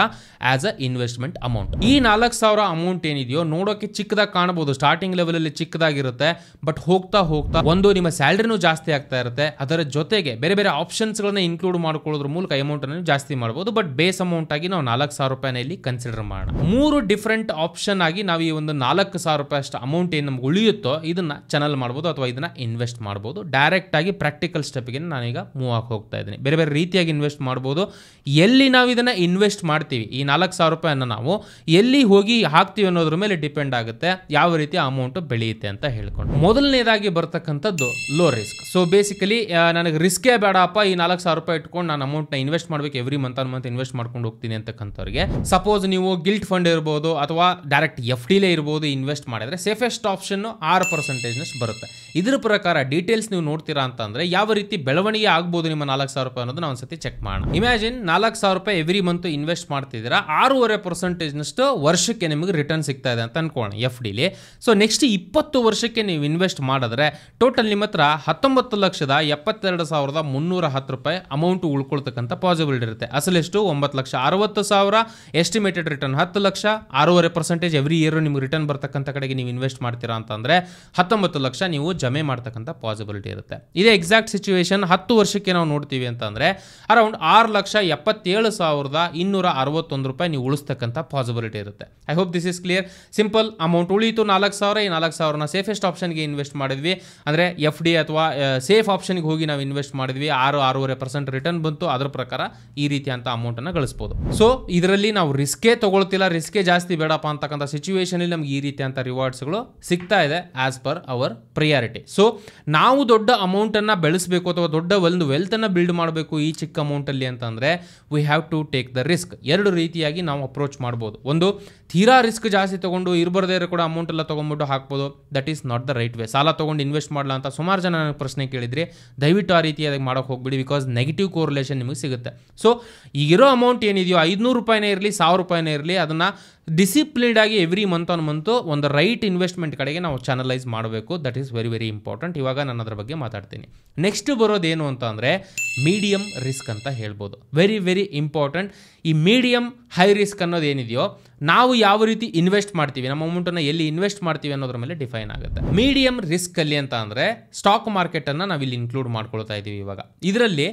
Speaker 1: ಆಸ್ ಅ ಇನ್ವೆಸ್ಟ್ಮೆಂಟ್ ಅಮೌಂಟ್. ಈ 4,000 ಅಮೌಂಟ್ ಏನಿದೆಯೋ ನೋಡೋಕ್ಕೆ ಚಿಕ್ಕದಾಗಿ ಕಾಣಬಹುದು, ಸ್ಟಾರ್ಟಿಂಗ್ ಲೆವೆಲಲ್ಲಿ ಚಿಕ್ಕದಾಗಿರುತ್ತೆ. ಬಟ್ ಹೋಗ್ತಾ ಹೋಗ್ತಾ ಒಂದು ನಿಮ್ಮ ಸ್ಯಾಲ್ರಿನೂ ಜಾಸ್ತಿ ಆಗ್ತಾ ಇರುತ್ತೆ, ಅದರ ಜೊತೆಗೆ ಬೇರೆ ಬೇರೆ ಆಪ್ಷನ್ಸ್ಗಳನ್ನ ಇನ್ಕ್ಲೂಡ್ ಮಾಡ್ಕೊಳ್ಳೋದ್ರ ಮೂಲಕ ಅಮೌಂಟನ್ನು ಜಾಸ್ತಿ ಮಾಡ್ಬೋದು. ಬಟ್ ಬೇಸ್ ಅಮೌಂಟ್ ಆಗಿ ನಾವು 4,000 ರೂಪಾಯಿನ ಇಲ್ಲಿ ಕನ್ಸಿಡರ್ ಮಾಡೋಣ. 3 ಡಿಫ್ರೆಂಟ್ ಆಪ್ಷನ್ ಆಗಿ ನಾವು ಈ ಒಂದು 4,000 ರೂಪಾಯಿ ಅಷ್ಟು ಅಮೌಂಟ್ ಏನು ನಮ್ಗೆ ಉಳಿಯುತ್ತೋ ಇದನ್ನ ಚಾನಲ್ ಮಾಡ್ಬೋದು ಅಥವಾ ಇದನ್ನ ಇನ್ವೆಸ್ಟ್ ಮಾಡ್ಬೋದು. ಡೈರೆಕ್ಟ್ ಆಗಿ ಪ್ರಾಕ್ಟಿಕಲ್ ಸ್ಟೆಪ್ಗೆ ನಾನೀಗ ಮೂವ್ ಆಗಿ ಹೋಗ್ತಾ ಇದ್ದೀನಿ. ಬೇರೆ ಬೇರೆ ರೀತಿಯಾಗಿ ಇನ್ವೆಸ್ಟ್ ಮಾಡ್ಬೋದು. ಎಲ್ಲಿ ನಾವು ಇದನ್ನ ಇನ್ವೆಸ್ಟ್ ಮಾಡ್ತೀವಿ, ಈ 4,000 ರೂಪಾಯಿನ ನಾವು ಎಲ್ಲಿ ಹೋಗಿ ಹಾಕ್ತೀವಿ ಅನ್ನೋದ್ರ ಮೇಲೆ ಡಿಪೆಂಡ್ ಆಗುತ್ತೆ ಯಾವ ರೀತಿ ಅಮೌಂಟ್ ಬೆಳೆಯುತ್ತೆ ಅಂತ ಹೇಳ್ಕೊಂಡು. ಮೊದಲನೇದಾಗಿ ಬರ್ತಕ್ಕಂಥದ್ದು ಲೋ ರಿಸ್ಕ್. ಸೊ ಬೇಸಿಕಲಿ ನನಗೆ ರಿಸ್ಕೇ ಬೇಡಪ್ಪ, ಈ 4,000 ರೂಪಾಯಿ ಇಟ್ಕೊಂಡು ನಾನು ಅಮೌಂಟ್ನ ಇನ್ವೆಸ್ಟ್ ಮಾಡಬೇಕು, ಎವ್ರಿ ಮಂತ್ ಇನ್ವೆಸ್ಟ್ ಮಾಡ್ಕೊಂಡು ಹೋಗ್ತೀನಿ ಅಂತಕ್ಕಂಥವ್ರಿಗೆ, ಸಪೋಸ್ ನೀವು ಗಿಲ್ಟ್ ಫಂಡ್ ಇರ್ಬೋದು ಅಥವಾ ಡೈರೆಕ್ಟ್ FDಲೇ ಇರ್ಬೋದು, ಇನ್ವೆಸ್ಟ್ ಮಾಡಿದ್ರೆ ಸೇಫೆಸ್ಟ್ ಆಪ್ಷನ್ 6% ಬರುತ್ತೆ. ಇದರ ಪ್ರಕಾರ ಡೀಟೇಲ್ಸ್ ನೀವು ನೋಡ್ತೀರಾ ಅಂತಂದ್ರೆ ಯಾವ ರೀತಿ ಬೆಳವಣಿಗೆ ಆಗ್ಬೋದು ನಿಮ್ಮ 4,000 ರೂಪಾಯಿ ಅನ್ನೋದು ನಾವು ಒಂದ್ಸತಿ ಚೆಕ್ ಮಾಡೋಣ. ಇಮ್ಯಾಜಿನ್ 4,000 ರೂಪಾಯಿ ಎವ್ರಿ ಮಂತ್ ಇನ್ವೆಸ್ಟ್ ಮಾಡ್ತಿದ್ದೀರಾ, 6.5% ವರ್ಷಕ್ಕೆ ನಿಮಗೆ ರಿಟರ್ನ್ ಸಿಗ್ತಾ ಇದೆ ಅಂತ ಅನ್ಕೋಣ FDಲಿ. ಸೊ ನೆಕ್ಸ್ಟ್ 20 ವರ್ಷಕ್ಕೆ ನೀವು ಇನ್ವೆಸ್ಟ್ ಮಾಡಿದ್ರೆ ಟೋಟಲ್ ನಿಮ್ಮ ಹತ್ರ 19,72,310 ರೂಪಾಯಿ ಅಮೌಂಟ್ ಉಳ್ಕೊಳ್ತಕ್ಕಂಥ ಪಾಸಿಬಿಲಿಟಿ ಇರುತ್ತೆ. ಅಸಲೆಷ್ಟು? 9,60,000. Estimated return 10 lakh. 6.5% every year ನಿಮ್ಗೆ ರಿಟರ್ನ್ ಬರ್ತಕ್ಕಂಥ ಕಡೆಗೆ ನೀವು ಇನ್ವೆಸ್ಟ್ ಮಾಡ್ತೀರಾ ಅಂತಂದ್ರೆ 19 ಲಕ್ಷ ನೀವು ಜಮೆ ಮಾಡ್ತಕ್ಕಂಥ ಪಾಸಿಬಿಲಿಟಿ ಇರುತ್ತೆ. ಇದೇ ಎಕ್ಸಾಕ್ಟ್ ಸಿಚುವೇಶನ್ 10 ವರ್ಷಕ್ಕೆ ನಾವು ನೋಡ್ತೀವಿ ಅಂತಂದ್ರೆ ಅರೌಂಡ್ 6,77,261 ರೂಪಾಯಿ ನೀವು ಉಳಿಸ್ತಕ್ಕಂಥ ಪಾಸಿಬಿಲಿಟಿ ಇರುತ್ತೆ. I hope this is clear. Simple amount ಉಳಿಯಿತು 4,000. ಈ 4,000ನ ಸೇಫೆಸ್ಟ್ ಆಪ್ಷನ್ಗೆ ಇನ್ವೆಸ್ಟ್ ಮಾಡಿದ್ವಿ, ಅಂದರೆ FD ಅಥವಾ ಸೇಫ್ ಆಪ್ಷನ್ಗೆ ಹೋಗಿ ನಾವು ಇನ್ವೆಸ್ಟ್ ಮಾಡಿದ್ವಿ, 6.5% ರಿಟರ್ನ್ ಬಂತು. ಅದರ ಪ್ರಕಾರ ಈ ರೀತಿ ಅಂತ ಅಮೌಂಟನ್ನು ಗಳಿಸ್ಬೋದು. ಸೊ ಇದರಲ್ಲಿ ನಾವು ರಿಸ್ಕೇ ತಗೊಳ್ತಿಲ್ಲ, ರಿಸ್ಕೇ ಜಾಸ್ತಿ ಬೇಡಪ್ಪ ಅಂತಕ್ಕಂಥ ಸಿಚುವೇಶನ್ ಅಲ್ಲಿ ನಮ್ಗೆ ಈ ರೀತಿ ಅಂತ ರಿವಾರ್ಡ್ಸ್ಗಳು ಸಿಗ್ತಾ ಇದೆ as per our priority. So ನಾವು ದೊಡ್ಡ ಅಮೌಂಟನ್ನು ಬೆಳೆಸಬೇಕು ಅಥವಾ ದೊಡ್ಡ ಒಂದು ವೆಲ್ತನ್ನು ಬಿಲ್ಡ್ ಮಾಡಬೇಕು ಈ ಚಿಕ್ಕ ಅಮೌಂಟ್ ಅಮೌಂಟಲ್ಲಿ ಅಂತಂದರೆ we have to take the risk. ಎರಡು ರೀತಿಯಾಗಿ ನಾವು ಅಪ್ರೋಚ್ ಮಾಡ್ಬೋದು. ಒಂದು ತೀರಾ ರಿಸ್ಕ್ ಜಾಸ್ತಿ ತೊಗೊಂಡು ಇರಬಾರ್ದೇ ಕೂಡ ಅಮೌಂಟ್ ಎಲ್ಲ ತೊಗೊಂಡ್ಬಿಟ್ಟು ಹಾಕ್ಬೋದು. That is not the right way. ಸಾಲ ತೊಗೊಂಡು ಇನ್ವೆಸ್ಟ್ ಮಾಡಲ್ಲ ಅಂತ ಸುಮಾರು ಜನ ನನಗೆ ಪ್ರಶ್ನೆ ಕೇಳಿದರೆ ದಯವಿಟ್ಟು ಆ ರೀತಿಯಾಗಿ ಮಾಡೋಕ್ಕೆ ಹೋಗ್ಬಿಡಿ. ಬಿಕಾಸ್ ನೆಗೆಟಿವ್ ಕೋರಿಲೇಷನ್ ನಿಮಗೆ ಸಿಗುತ್ತೆ. ಸೊ ಈಗಿರೋ ಅಮೌಂಟ್ ಏನಿದೆಯೋ 500 ರೂಪಾಯಿನೇ ಇರಲಿ 1000 ರೂಪಾಯಿನೇ ಇರಲಿ, ಅದನ್ನು ಡಿಸಿಪ್ಲಿನ್ಡ್ ಆಗಿ ಎವ್ರಿ ಮಂತ್ ಆನ್ ಮಂತು ಒಂದು ರೈಟ್ ಇನ್ವೆಸ್ಟ್ಮೆಂಟ್ ಕಡೆಗೆ ನಾವು ಚಾನಲೈಸ್ ಮಾಡಬೇಕು. That is very very important. ಇವಾಗ ನಾನು ಅದರ ಬಗ್ಗೆ ಮಾತಾಡ್ತೀನಿ. ನೆಕ್ಸ್ಟ್ ಬರೋದೇನು ಅಂತ ಅಂದರೆ ಮೀಡಿಯಮ್ ರಿಸ್ಕ್ ಅಂತ ಹೇಳ್ಬೋದು. Very very important. ಈ ಮೀಡಿಯಮ್ ಹೈ ರಿಸ್ಕ್ ಅನ್ನೋದು ಏನಿದೆಯೋ ನಾವು ಯಾವ ರೀತಿ ಇನ್ವೆಸ್ಟ್ ಮಾಡ್ತೀವಿ, ನಮ್ಮ ಅಮೌಂಟನ್ನು ಎಲ್ಲಿ ಇನ್ವೆಸ್ಟ್ ಮಾಡ್ತೀವಿ ಅನ್ನೋದ್ರ ಮೇಲೆ ಡಿಫೈನ್ ಆಗುತ್ತೆ. ಮೀಡಿಯಮ್ ರಿಸ್ಕ್ ಅಲ್ಲಿ ಅಂತ ಅಂದರೆ ಸ್ಟಾಕ್ ಮಾರ್ಕೆಟನ್ನು ನಾವಿಲ್ಲಿ ಇನ್ಕ್ಲೂಡ್ ಮಾಡ್ಕೊಳ್ತಾ ಇದ್ದೀವಿ. ಇವಾಗ ಇದರಲ್ಲಿ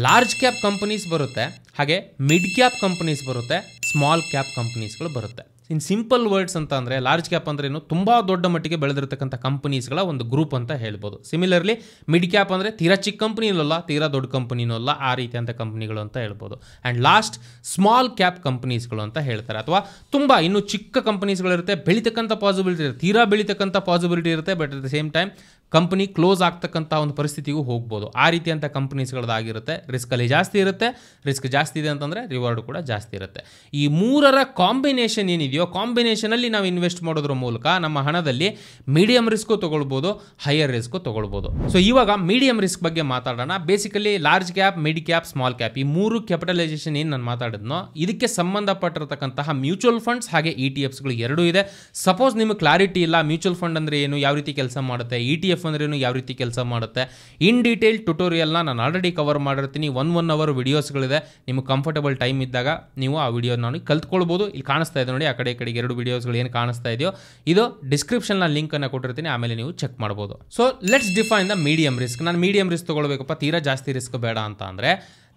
Speaker 1: ಲಾರ್ಜ್ ಕ್ಯಾಪ್ ಕಂಪನೀಸ್ ಬರುತ್ತೆ, ಹಾಗೆ ಮಿಡ್ ಕ್ಯಾಪ್ ಕಂಪನೀಸ್ ಬರುತ್ತೆ, ಸ್ಮಾಲ್ ಕ್ಯಾಪ್ ಕಂಪನೀಸ್ಗಳು ಬರುತ್ತೆ. ಇನ್ ಸಿಂಪಲ್ ವರ್ಡ್ಸ್ ಅಂತ ಅಂದರೆ ಲಾರ್ಜ್ ಕ್ಯಾಪ್ ಅಂದ್ರೇನು, ತುಂಬ ದೊಡ್ಡ ಮಟ್ಟಿಗೆ ಬೆಳೆದಿರ್ತಕ್ಕಂಥ ಕಂಪನೀಸ್ಗಳ ಒಂದು ಗ್ರೂಪ್ ಅಂತ ಹೇಳ್ಬೋದು. ಸಿಮಿಲರ್ಲಿ ಮಿಡ್ ಕ್ಯಾಪ್ ಅಂದರೆ ತೀರಾ ಚಿಕ್ಕ ಕಂಪನಿನೂ ಅಲ್ಲ, ತೀರಾ ದೊಡ್ಡ ಕಂಪನಿನೂ ಅಲ್ಲ, ಆ ರೀತಿಯಂಥ ಕಂಪನಿಗಳು ಅಂತ ಹೇಳ್ಬೋದು. ಆ್ಯಂಡ್ ಲಾಸ್ಟ್ ಸ್ಮಾಲ್ ಕ್ಯಾಪ್ ಕಂಪನೀಸ್ಗಳು ಅಂತ ಹೇಳ್ತಾರೆ. ಅಥವಾ ತುಂಬ ಇನ್ನೂ ಚಿಕ್ಕ ಕಂಪನೀಸ್ಗಳಿರುತ್ತೆ, ಬೆಳೀತಕ್ಕಂಥ ಪಾಸಿಬಿಲಿಟಿ ಇರುತ್ತೆ, ತೀರಾ ಬೆಳೀತಕ್ಕಂಥ ಪಾಸಿಬಿಲಿಟಿ ಇರುತ್ತೆ, but at the same time company close ಆಗ್ತಕ್ಕಂಥ ಒಂದು ಪರಿಸ್ಥಿತಿಗೂ ಹೋಗ್ಬೋದು. ಆ ರೀತಿಯಂಥ ಕಂಪನೀಸ್ಗಳದ್ದಾಗಿರುತ್ತೆ. ರಿಸ್ಕಲ್ಲಿ ಜಾಸ್ತಿ ಇರುತ್ತೆ. ರಿಸ್ಕ್ ಜಾಸ್ತಿ ಇದೆ ಅಂತಂದರೆ ರಿವಾರ್ಡ್ ಕೂಡ ಜಾಸ್ತಿ ಇರುತ್ತೆ. ಈ ಮೂರರ ಕಾಂಬಿನೇಷನ್ ಏನಿದೆಯೋ, ಕಾಂಬಿನೇಷನಲ್ಲಿ ನಾವು ಇನ್ವೆಸ್ಟ್ ಮಾಡೋದ್ರ ಮೂಲಕ ನಮ್ಮ ಹಣದಲ್ಲಿ ಮೀಡಿಯಂ ರಿಸ್ಕು ತೊಗೊಳ್ಬೋದು, ಹೈಯರ್ ರಿಸ್ಕು ತೊಗೊಳ್ಬೋದು. ಸೊ ಇವಾಗ ಮೀಡಿಯಂ ರಿಸ್ಕ್ ಬಗ್ಗೆ ಮಾತಾಡೋಣ. Basically large cap, mid cap, small cap ಈ ಮೂರು ಕ್ಯಾಪಿಟಲೈಸೇಷನ್ ಏನು ನಾನು ಮಾತಾಡಿದ್ನೋ ಇದಕ್ಕೆ ಸಂಬಂಧಪಟ್ಟಿರತಕ್ಕಂತಹ ಮ್ಯೂಚುವಲ್ ಫಂಡ್ಸ್ ಹಾಗೆ ETFಸ್ಗಳು ಎರಡೂ ಇದೆ. ಸಪೋಸ್ ನಿಮಗೆ ಕ್ಲಾರಿಟಿ ಇಲ್ಲ ಮ್ಯೂಚುವಲ್ ಫಂಡ್ ಅಂದರೆ ಏನು, ಯಾವ ರೀತಿ ಕೆಲಸ ಮಾಡುತ್ತೆ, ETF ಅಂದ್ರೇನು, ಯಾವ ರೀತಿ ಕೆಲಸ ಮಾಡುತ್ತೆ, ಇನ್ ಡೀಟೇಲ್ ಟ್ಯುಟೋರಿಯಲ್ನ ನಾನು ಆಲ್ರೆಡಿ ಕವರ್ ಮಾಡಿರ್ತೀನಿ. 1 ಅವರ್ ವಿಡಿಯೋಸ್ಗಳಿದೆ. ನಿಮಗೆ ಕಂಫರ್ಟಬಲ್ ಟೈಮ್ ಇದ್ದಾಗ ನೀವು ಆ ವಿಡಿಯೋ ನಾನು ಕಲ್ತ್ಕೊಳ್ಬೋದು. ಇಲ್ಲಿ ಕಾಣಿಸ್ತಾ ಇದೆ ನೋಡಿ, ಆ ಕಡೆ ಕಡೆಗೆ 2 ವಿಡಿಯೋಸ್ಗಳು ಏನು ಕಾಣಿಸ್ತಾ ಇದೆಯೋ ಇದು ಡಿಸ್ಕ್ರಿಪ್ಷನ್ನ ಲಿಂಕನ್ನು ಕೊಟ್ಟಿರ್ತೀನಿ, ಆಮೇಲೆ ನೀವು ಚೆಕ್ ಮಾಡ್ಬೋದು. So let's define the medium risk. ನಾನು ಮೀಡಿಯಂ ರಿಸ್ಕ್ ತೊಗೊಳ್ಬೇಕಪ್ಪ, ತೀರಾ ಜಾಸ್ತಿ ರಿಸ್ಕ್ ಬೇಡ ಅಂತ ಅಂದರೆ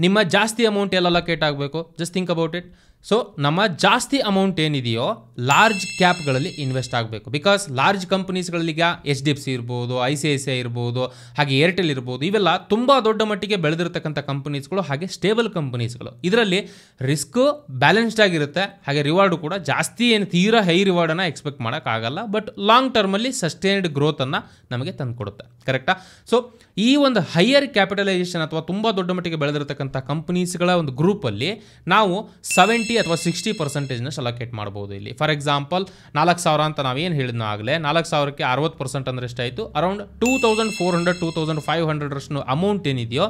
Speaker 1: ನಿಮ್ಮ ಜಾಸ್ತಿ ಅಮೌಂಟ್ ಎಲ್ಲ ಲೊಕೇಟ್ ಆಗಬೇಕು. Just think about it. So ನಮ್ಮ ಜಾಸ್ತಿ ಅಮೌಂಟ್ ಏನಿದೆಯೋ ಲಾರ್ಜ್ ಕ್ಯಾಪ್ಗಳಲ್ಲಿ ಇನ್ವೆಸ್ಟ್ ಆಗಬೇಕು. ಬಿಕಾಸ್ ಲಾರ್ಜ್ ಕಂಪನೀಸ್ಗಳೀಗ HDFC ಇರ್ಬೋದು, ICICI ಇರ್ಬೋದು, ಹಾಗೆ ಏರ್ಟೆಲ್ ಇರ್ಬೋದು, ಇವೆಲ್ಲ ತುಂಬ ದೊಡ್ಡ ಮಟ್ಟಿಗೆ ಬೆಳೆದಿರ್ತಕ್ಕಂಥ ಕಂಪನೀಸ್ಗಳು, ಹಾಗೆ ಸ್ಟೇಬಲ್ ಕಂಪನೀಸ್ಗಳು. ಇದರಲ್ಲಿ ರಿಸ್ಕು ಬ್ಯಾಲೆನ್ಸ್ಡ್ ಆಗಿರುತ್ತೆ, ಹಾಗೆ ರಿವಾರ್ಡು ಕೂಡ ಜಾಸ್ತಿ ಏನು ತೀರಾ ಹೈ ರಿವಾರ್ಡನ್ನು ಎಕ್ಸ್ಪೆಕ್ಟ್ ಮಾಡೋಕ್ಕಾಗಲ್ಲ, ಬಟ್ ಲಾಂಗ್ ಟರ್ಮಲ್ಲಿ ಸಸ್ಟೈನ್ಡ್ ಗ್ರೋತನ್ನು ನಮಗೆ ತಂದುಕೊಡುತ್ತೆ. ಕರೆಕ್ಟಾ? ಸೊ ಈ ಒಂದು ಹೈಯರ್ ಕ್ಯಾಪಿಟಲೈಸೇಷನ್ ಅಥವಾ ತುಂಬ ದೊಡ್ಡ ಮಟ್ಟಿಗೆ ಬೆಳೆದಿರ್ತಕ್ಕಂಥ ಕಂಪನೀಸ್ಗಳ ಒಂದು ಗ್ರೂಪಲ್ಲಿ ನಾವು 70 ಅಥವಾ 60% ಅಲೋಕೇಟ್ ಮಾಡ್ಬೋದು. ಇಲ್ಲಿ ಫಾರ್ ಎಕ್ಸಾಂಪಲ್ 4,000 ಅಂತ ನಾವೇನು ಹೇಳಿದ್ನೋ ಆಗಲೇ, 4,000ಕ್ಕೆ 60% ಅಂದರೆ ಎಷ್ಟಾಯಿತು? ಅರೌಂಡ್ 2,400 2,500 ಅಮೌಂಟ್ ಏನಿದೆಯೋ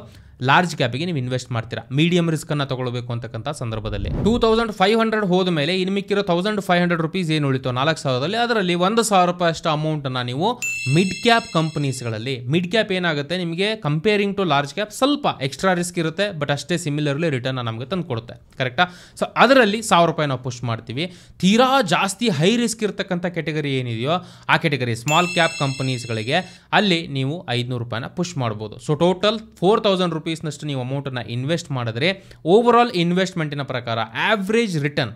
Speaker 1: ಲಾರ್ಜ್ ಕ್ಯಾಪಿಗೆ ನೀವು ಇನ್ವೆಸ್ಟ್ ಮಾಡ್ತೀರಾ ಮೀಡಿಯಂ ರಿಸ್ಕನ್ನು ತಗೊಳ್ಬೇಕು ಅಂತಕ್ಕಂಥ ಸಂದರ್ಭದಲ್ಲಿ. 2,500 ಹೋದ ಮೇಲೆ ಇನ್ನು ಮಿಕ್ಕಿರೋ 1,500 ರೂಪೀಸ್ ಏನು ಉಳಿತು 4,000ದಲ್ಲಿ, ಅದರಲ್ಲಿ 1,000 ರೂಪಾಯಿ ಅಷ್ಟು ಅಮೌಂಟನ್ನು ನೀವು ಮಿಡ್ ಕ್ಯಾಪ್ ಕಂಪನೀಸ್ಗಳಲ್ಲಿ, ಮಿಡ್ ಕ್ಯಾಪ್ ಏನಾಗುತ್ತೆ ನಿಮಗೆ ಕಂಪೇರಿಂಗ್ ಟು ಲಾರ್ಜ್ ಕ್ಯಾಪ್ ಸ್ವಲ್ಪ ಎಕ್ಸ್ಟ್ರಾ ರಿಸ್ಕ್ ಇರುತ್ತೆ, ಬಟ್ ಅಷ್ಟೇ ಸಿಮಿಲರ್ಲಿ ರಿಟರ್ನ್ ನಮಗೆ ತಂದು ಕೊಡುತ್ತೆ. ಕರೆಕ್ಟಾ? ಸೊ ಅದರಲ್ಲಿ 1,000 ರೂಪಾಯಿ ನಾವು ಪುಷ್ ಮಾಡ್ತೀವಿ. ತೀರಾ ಜಾಸ್ತಿ ಹೈ ರಿಸ್ಕ್ ಇರತಕ್ಕಂಥ ಕೆಟಗರಿ ಏನಿದೆಯೋ ಆ ಕೆಟಗರಿ ಸ್ಮಾಲ್ ಕ್ಯಾಪ್ ಕಂಪನೀಸ್ಗಳಿಗೆ ಅಲ್ಲಿ ನೀವು 500 ರೂಪಾಯಿನ ಪುಷ್ ಮಾಡ್ಬೋದು. ಸೊ ಟೋಟಲ್ 4,000 ರೂಪೀಸ್ನಷ್ಟು ನೀವು ಅಮೌಂಟನ್ನು ಇನ್ವೆಸ್ಟ್ ಮಾಡಿದ್ರೆ ಓವರ್ ಆಲ್ ಇನ್ವೆಸ್ಟ್ಮೆಂಟಿನ ಪ್ರಕಾರ average return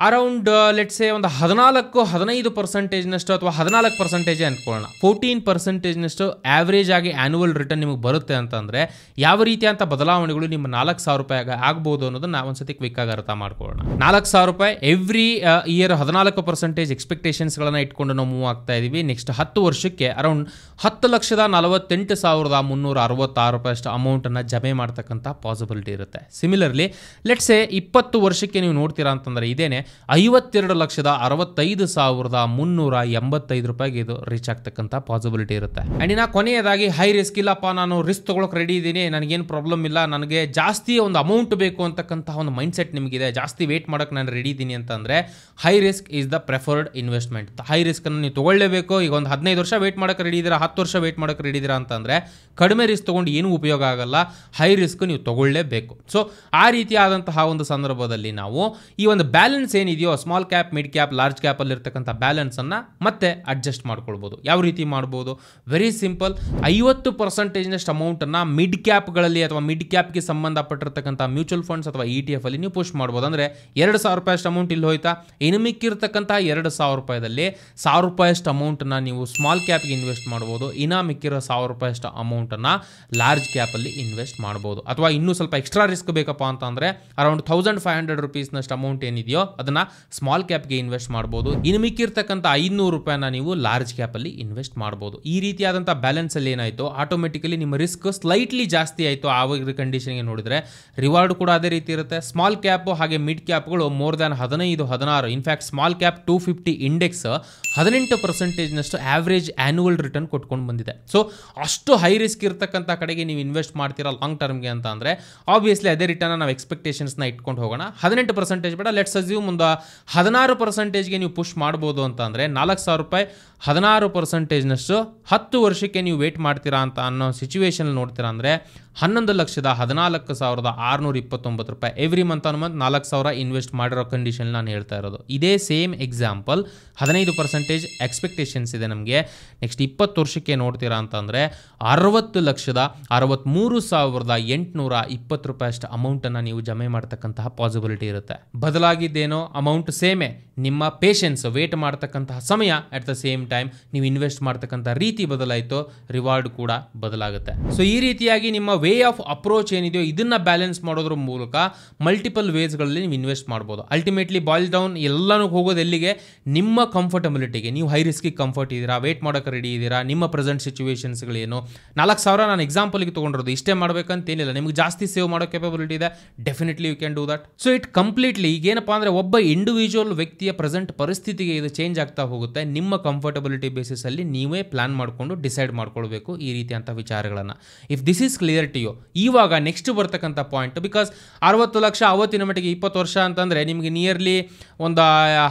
Speaker 1: around let's say ಒಂದು 14-15% ಅಥವಾ 14% ಅನ್ಕೊಳ್ಳೋಣ, 14% ಆವ್ರೇಜ್ ಆಗಿ ಆನ್ಯುವಲ್ ರಿಟರ್ನ್ ನಿಮಗೆ ಬರುತ್ತೆ ಅಂತಂದ್ರೆ ಯಾವ ರೀತಿಯಂತ ಬದಲಾವಣೆಗಳು ನಿಮ್ಮ 4,000 ರೂಪಾಯಿ ಆಗ್ಬೋದು ಅನ್ನೋದನ್ನ ಒಂದ್ಸತಿ ಕ್ವಿಕ್ ಆಗಿ ಅರ್ಥ ಮಾಡ್ಕೊಳ್ಳೋಣ. 4,000 ರೂಪಾಯಿ ಎವ್ರಿ ಇಯರ್ 14% ಎಕ್ಸ್ಪೆಕ್ಟೇಷನ್ಸ್ಗಳನ್ನು ಇಟ್ಕೊಂಡು ನಾವು ಮೂವ್ ಆಗ್ತಾ ಇದೀವಿ. ನೆಕ್ಸ್ಟ್ 10 ವರ್ಷಕ್ಕೆ ಅರೌಂಡ್ 10,48,366 ರೂಪಾಯಿ ಅಷ್ಟು ಅಮೌಂಟನ್ನು ಜಮೆ ಮಾಡ್ತಕ್ಕಂಥ ಪಾಸಿಬಿಲಿಟಿ ಇರುತ್ತೆ. ಸಿಮಿಲರ್ಲಿ ಲೆಟ್ಸ್ ಎ 20 ವರ್ಷಕ್ಕೆ ನೀವು ನೋಡ್ತೀರಾ ಅಂತಂದರೆ ಇದೇನೆ 52,65,385 ರೂಪಾಯಿಗೆ ಇದು ರೀಚ್ ಆಗ್ತಕ್ಕಂಥ ಪಾಸಿಬಿಲಿಟಿ ಇರುತ್ತೆ. ಆ್ಯಂಡ್ ಇನ್ನು ಕೊನೆಯದಾಗಿ ಹೈ ರಿಸ್ಕ್ ಇಲ್ಲಪ್ಪ, ನಾನು ರಿಸ್ಕ್ ತೊಗೊಳಕ್ಕೆ ರೆಡಿ ಇದ್ದೀನಿ, ನನಗೇನು ಪ್ರಾಬ್ಲಮ್ ಇಲ್ಲ, ನನಗೆ ಜಾಸ್ತಿ ಒಂದು ಅಮೌಂಟ್ ಬೇಕು ಅಂತಕ್ಕಂಥ ಒಂದು ಮೈಂಡ್ ಸೆಟ್ ನಿಮಗಿದೆ, ಜಾಸ್ತಿ ವೇಟ್ ಮಾಡೋಕ್ಕೆ ನಾನು ರೆಡಿ ಇದ್ದೀನಿ ಅಂತಂದರೆ high risk is the preferred investment. High ರಿಸ್ಕನ್ನು ನೀವು ತೊಗೊಳ್ಳೇಬೇಕು. ಈಗ ಒಂದು 15 ವರ್ಷ ವೇಟ್ ಮಾಡೋಕ್ಕೆ ರೆಡಿ ಇದ್ದೀರಾ, 10 ವರ್ಷ ವೇಟ್ ಮಾಡೋಕ್ಕೆ ರೆಡಿ ಇದ್ದೀರಾ ಅಂತಂದರೆ ಕಡಿಮೆ ರಿಸ್ಕ್ ತೊಗೊಂಡು ಏನೂ ಉಪಯೋಗ ಆಗಲ್ಲ, ಹೈ ರಿಸ್ಕ್ ನೀವು ತಗೊಳ್ಳೇಬೇಕು. ಸೊ ಆ ರೀತಿಯಾದಂತಹ ಒಂದು ಸಂದರ್ಭದಲ್ಲಿ ನಾವು ಈ ಒಂದು ಬ್ಯಾಲೆನ್ಸ್ ಏನಿದೆಯೋ small cap, mid cap, large cap ಅಲ್ಲಿ ಇರ್ತಕ್ಕಂಥ ಬ್ಯಾಲೆನ್ಸ್ ಅನ್ನ ಮತ್ತೆ ಅಡ್ಜಸ್ಟ್ ಮಾಡ್ಕೊಳ್ಬಹುದು. ಯಾವ ರೀತಿ ಮಾಡ್ಬೋದು? Very simple. 50% ಅಮೌಂಟ್ ಅನ್ನ ಮಿಡ್ ಕ್ಯಾಪ್ಗಳಲ್ಲಿ ಅಥವಾ ಮಿಡ್ ಕ್ಯಾಪ್ಗೆ ಸಂಬಂಧಪಟ್ಟಿರ್ತಕ್ಕಂಥ ಮ್ಯೂಚುವಲ್ ಫಂಡ್ಸ್ ಅಥವಾ ETF ಅಲ್ಲಿ ನೀವು ಪುಷ್ ಮಾಡ್ಬೋದು. ಅಂದ್ರೆ 2,000 ರೂಪಾಯಿ ಅಷ್ಟು ಅಮೌಂಟ್ ಇಲ್ಲಿ ಹೋಯ್ತಾ, ಇನ್ನು ಮಿಕ್ಕಿರ್ತಕ್ಕಂಥ 2,000 ರೂಪಾಯಿದಲ್ಲಿ 1,000 ರೂಪಾಯಿ ಅಷ್ಟು ಅಮೌಂಟ್ ಅನ್ನ ನೀವು ಸ್ಮಾಲ್ ಕ್ಯಾಪ್ಗೆ ಇನ್ವೆಸ್ಟ್ ಮಾಡ್ಬೋದು. ಇನ್ನ ಮಿಕ್ಕಿರೋ 1,000 ರೂಪಾಯಿ ಅಷ್ಟು ಅಮೌಂಟ್ ಅನ್ನ ಲಾರ್ಜ್ ಕ್ಯಾಪ್ ಕ್ಯಾಪಲ್ಲಿ ಇನ್ವೆಸ್ಟ್ ಮಾಡ್ಬೋದು. ಅಥವಾ ಇನ್ನೂ ಸ್ವಲ್ಪ ಎಕ್ಸ್ಟ್ರಾ ರಿಸ್ಕ್ ಬೇಕಪ್ಪ ಅಂತಂದರೆ ಅರೌಂಡ್ 1500 ರೂಪೀಸ್ನಷ್ಟು ಅಮೌಂಟ್ ಏನಿದೆಯೋ ಅದನ್ನು ಸ್ಮಾಲ್ ಕ್ಯಾಪ್ಗೆ ಇನ್ವೆಸ್ಟ್ ಮಾಡ್ಬೋದು. ಇನ್ನು ಮಿಕ್ಕಿರ್ತಕ್ಕಂಥ 500 ರೂಪಾಯಿನ ನೀವು ಲಾರ್ಜ್ ಕ್ಯಾಪಲ್ಲಿ ಇನ್ವೆಸ್ಟ್ ಮಾಡ್ಬೋದು. ಈ ರೀತಿಯಾದಂಥ ಬ್ಯಾಲೆನ್ಸಲ್ಲಿ ಏನಾಯಿತು, ಆಟೋಮೆಟಿಕಲಿ ನಿಮ್ಮ ರಿಸ್ಕ್ ಸ್ಲೈಟ್ಲಿ ಜಾಸ್ತಿ ಆಯಿತು ಆವಾಗ ಕಂಡೀಷನ್ಗೆ ನೋಡಿದರೆ, ರಿವಾರ್ಡ್ ಕೂಡ ಅದೇ ರೀತಿ ಇರುತ್ತೆ. ಸ್ಮಾಲ್ ಕ್ಯಾಪ್ ಹಾಗೆ ಮಿಡ್ ಕ್ಯಾಪ್ಗಳು more than 15-16, in fact small cap 250 index 18% average annual return ಕೊಟ್ಕೊಂಡು ಬಂದಿದೆ. ಸೊ ಅಷ್ಟು ಹೈ ರಿಸ್ಕ್ ಇರತಕ್ಕಂಥ ಕಡೆಗೆ ನೀವು ಇನ್ವೆಸ್ಟ್ ಮಾಡ್ತೀರಾ ಲಾಂಗ್ ಟರ್ಮ್ಗೆ ಅಂತ ಅಂದರೆ ಆಬ್ವಿಯಸ್ಲಿ ಅದೇ ರಿಟರ್ನ್ ನಾವು ಎಕ್ಸ್ಪೆಕ್ಟೇಷನ್ಸ್ನ ಇಟ್ಕೊಂಡು ಹೋಗೋಣ. 18% ಬೇಡ, ಲೆಟ್ಸ್ ಅಸ್ಯೂಮ್ ಮುಂದೆ 16%ಗೆ ನೀವು ಪುಷ್ ಮಾಡ್ಬೋದು ಅಂತ ಅಂದರೆ 4000 ರೂಪಾಯಿ 16%ನಷ್ಟು 10 ವರ್ಷಕ್ಕೆ ನೀವು ವೇಟ್ ಮಾಡ್ತೀರಾ ಅಂತ ಅನ್ನೋ ಸಿಚುವೇಶನ್ ನೋಡ್ತೀರಾ ಅಂದರೆ 11,14,629 ರೂಪಾಯಿ ಎವ್ರಿ ಮಂತ್ ಅನ್ನೋ ಮಂತ್ 4,000 ಇನ್ವೆಸ್ಟ್ ಮಾಡಿರೋ ಕಂಡೀಷನ್ ನಾನು ಹೇಳ್ತಾ ಇರೋದು. ಇದೇ ಸೇಮ್ ಎಕ್ಸಾಂಪಲ್ 15% ಎಕ್ಸ್ಪೆಕ್ಟೇಷನ್ಸ್ ಇದೆ ನಮಗೆ. ನೆಕ್ಸ್ಟ್ 20 ವರ್ಷಕ್ಕೆ ನೋಡ್ತೀರಾ ಅಂತಂದರೆ 60,63,820 ರೂಪಾಯಿ ಅಷ್ಟು ಅಮೌಂಟನ್ನು ನೀವು ಜಮೆ ಮಾಡ್ತಕ್ಕಂತಹ ಪಾಸಿಬಿಲಿಟಿ ಇರುತ್ತೆ. ಬದಲಾಗಿದ್ದೇನೋ ಅಮೌಂಟ್ ಸೇಮೇ, ನಿಮ್ಮ ಪೇಷನ್ಸ್ ವೇಟ್ ಮಾಡ್ತಕ್ಕಂತಹ ಸಮಯ ಅಟ್ ದ ಸೇಮ್ ಟೈಮ್ ನೀವು ಇನ್ವೆಸ್ಟ್ ಮಾಡ್ತಕ್ಕಂಥ ರೀತಿ ಬದಲಾಯಿತು, ರಿವಾರ್ಡ್ ಕೂಡ ಬದಲಾಗುತ್ತೆ. ಸೊ ಈ ರೀತಿಯಾಗಿ ನಿಮ್ಮ ವೇ ಆಫ್ ಅಪ್ರೋಚ್ ಏನಿದೆಯೋ ಇದನ್ನ ಬ್ಯಾಲೆನ್ಸ್ ಮಾಡೋದ್ರ ಮೂಲಕ ಮಲ್ಟಿಪಲ್ ವೇಸ್ಗಳಲ್ಲಿ ನೀವು ಇನ್ವೆಸ್ಟ್ ಮಾಡ್ಬೋದು. ಅಲ್ಟಿಮೇಟ್ಲಿ ಬಾಯ್ಲ್ ಡೌನ್ ಎಲ್ಲನೂ ಹೋಗೋದು ಎಲ್ಲಿಗೆ, ನಿಮ್ಮ ಕಂಫರ್ಟಬಿಲಿಟಿಗೆ. ನೀವು ಹೈ ರಿಸ್ಕಿಗೆ ಕಂಫರ್ಟ್ ಇದ್ದೀರಾ, ವೇಟ್ ಮಾಡೋಕೆ ರೆಡಿ ಇದ್ದೀರಾ, ನಿಮ್ಮ ಪ್ರೆಸೆಂಟ್ ಸಿಚುವೇಶನ್ಸ್ಗಳೇನು. 4,000 ನಾನು ಎಕ್ಸಾಂಪಲ್ಗೆ ತೊಗೊಂಡಿರೋದು, ಇಷ್ಟೇ ಮಾಡಬೇಕಂತೇನಿಲ್ಲ. ನಿಮಗೆ ಜಾಸ್ತಿ ಸೇವ್ ಮಾಡೋ ಕೆಪಬಿಲಿಟಿ ಇದೆ, definitely you can do that. So it completely ಈಗೇನಪ್ಪ ಅಂದರೆ ಒಬ್ಬ ಇಂಡಿವಿಜುವಲ್ ವ್ಯಕ್ತಿಯ ಪ್ರೆಸೆಂಟ್ ಪರಿಸ್ಥಿತಿಗೆ ಇದು ಚೇಂಜ್ ಆಗ್ತಾ ಹೋಗುತ್ತೆ. ನಿಮ್ಮ ಕಂಫರ್ಟಬಿಲಿಟಿ ಬೇಸಿಸಲ್ಲಿ ನೀವೇ ಪ್ಲಾನ್ ಮಾಡಿಕೊಂಡು ಡಿಸೈಡ್ ಮಾಡ್ಕೊಳ್ಬೇಕು ಈ ರೀತಿಯಂಥ ವಿಚಾರಗಳನ್ನು. If this is clear to you, ಇವಾಗ ನೆಕ್ಸ್ಟ್ ಬರ್ತಕ್ಕಂಥ ಪಾಯಿಂಟ್, ಬಿಕಾಸ್ 60 ಲಕ್ಷ ಅವತ್ತಿನ ಮಟ್ಟಿಗೆ 20 ವರ್ಷ ಅಂತಂದರೆ ನಿಮಗೆ ನಿಯರ್ಲಿ ಒಂದು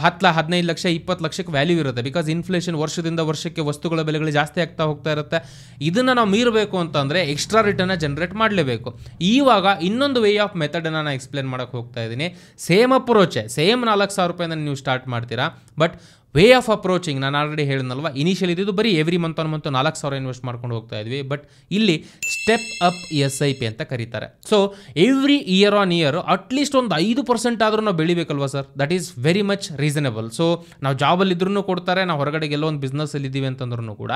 Speaker 1: 10-15 ಲಕ್ಷ 20 ಲಕ್ಷಕ್ಕೆ ವ್ಯಾಲ್ಯೂ ಇರುತ್ತೆ. ಬಿಕಾಸ್ ಇನ್ಫ್ಲೇಷನ್ ವರ್ಷದಿಂದ ವರ್ಷಕ್ಕೆ ವಸ್ತುಗಳ ಬೆಲೆಗಳು ಜಾಸ್ತಿ ಆಗ್ತಾ ಹೋಗ್ತಾ ಇರುತ್ತೆ. ಇದನ್ನು ನಾವು ಮೀರಬೇಕು ಅಂತಂದರೆ ಎಕ್ಸ್ಟ್ರಾ ರಿಟರ್ನ್ ಜನರೇಟ್ ಮಾಡಲೇಬೇಕು. ಇವಾಗ ಇನ್ನೊಂದು ವೇ ಆಫ್ ಮೆಥಡನ್ನು ನಾನು ಎಕ್ಸ್ಪ್ಲೇನ್ ಮಾಡೋಕ್ಕೆ ಹೋಗ್ತಾ ಇದ್ದೀನಿ. ಸೇಮ್ ಅಪ್ರೋಚೆ, ಸೇಮ್ 4,000 ರೂಪಾಯಿಂದ ನೀವು ಸ್ಟಾರ್ಟ್ ಮಾಡ್ತೀರಾ, ಬಟ್ ವೇ ಆಫ್ ಅಪ್ರೋಚಿಂಗ್ ನಾನು ಆಲ್ರೆಡಿ ಹೇಳಿದ್ನಲ್ವ, ಇನಿಷಿಯಲ್ ಇದ್ದು ಬರೀ ಎವ್ರಿ ಮಂತ್ 4,000 ಇನ್ವೆಸ್ಟ್ ಮಾಡ್ಕೊಂಡು ಹೋಗ್ತಾ ಇದ್ವಿ. ಬಟ್ ಇಲ್ಲಿ ಸ್ಟೆಪ್ ಅಪ್ SIP ಅಂತ ಕರೀತಾರೆ. So every year on year at least ಒಂದು 5% ಆದರೂ ನಾವು ಬೆಳಿಬೇಕಲ್ವ sir, that is very much reasonable. So ನಾವು ಜಾಬಲ್ಲಿ ಇದ್ರೂ ಕೊಡ್ತಾರೆ, ನಾವು ಹೊರಗಡೆ ಎಲ್ಲೋ ಒಂದು ಬಿಸ್ನೆಸ್ಸಲ್ಲಿ ಇದ್ದೀವಿ ಅಂತಂದ್ರೂ ಕೂಡ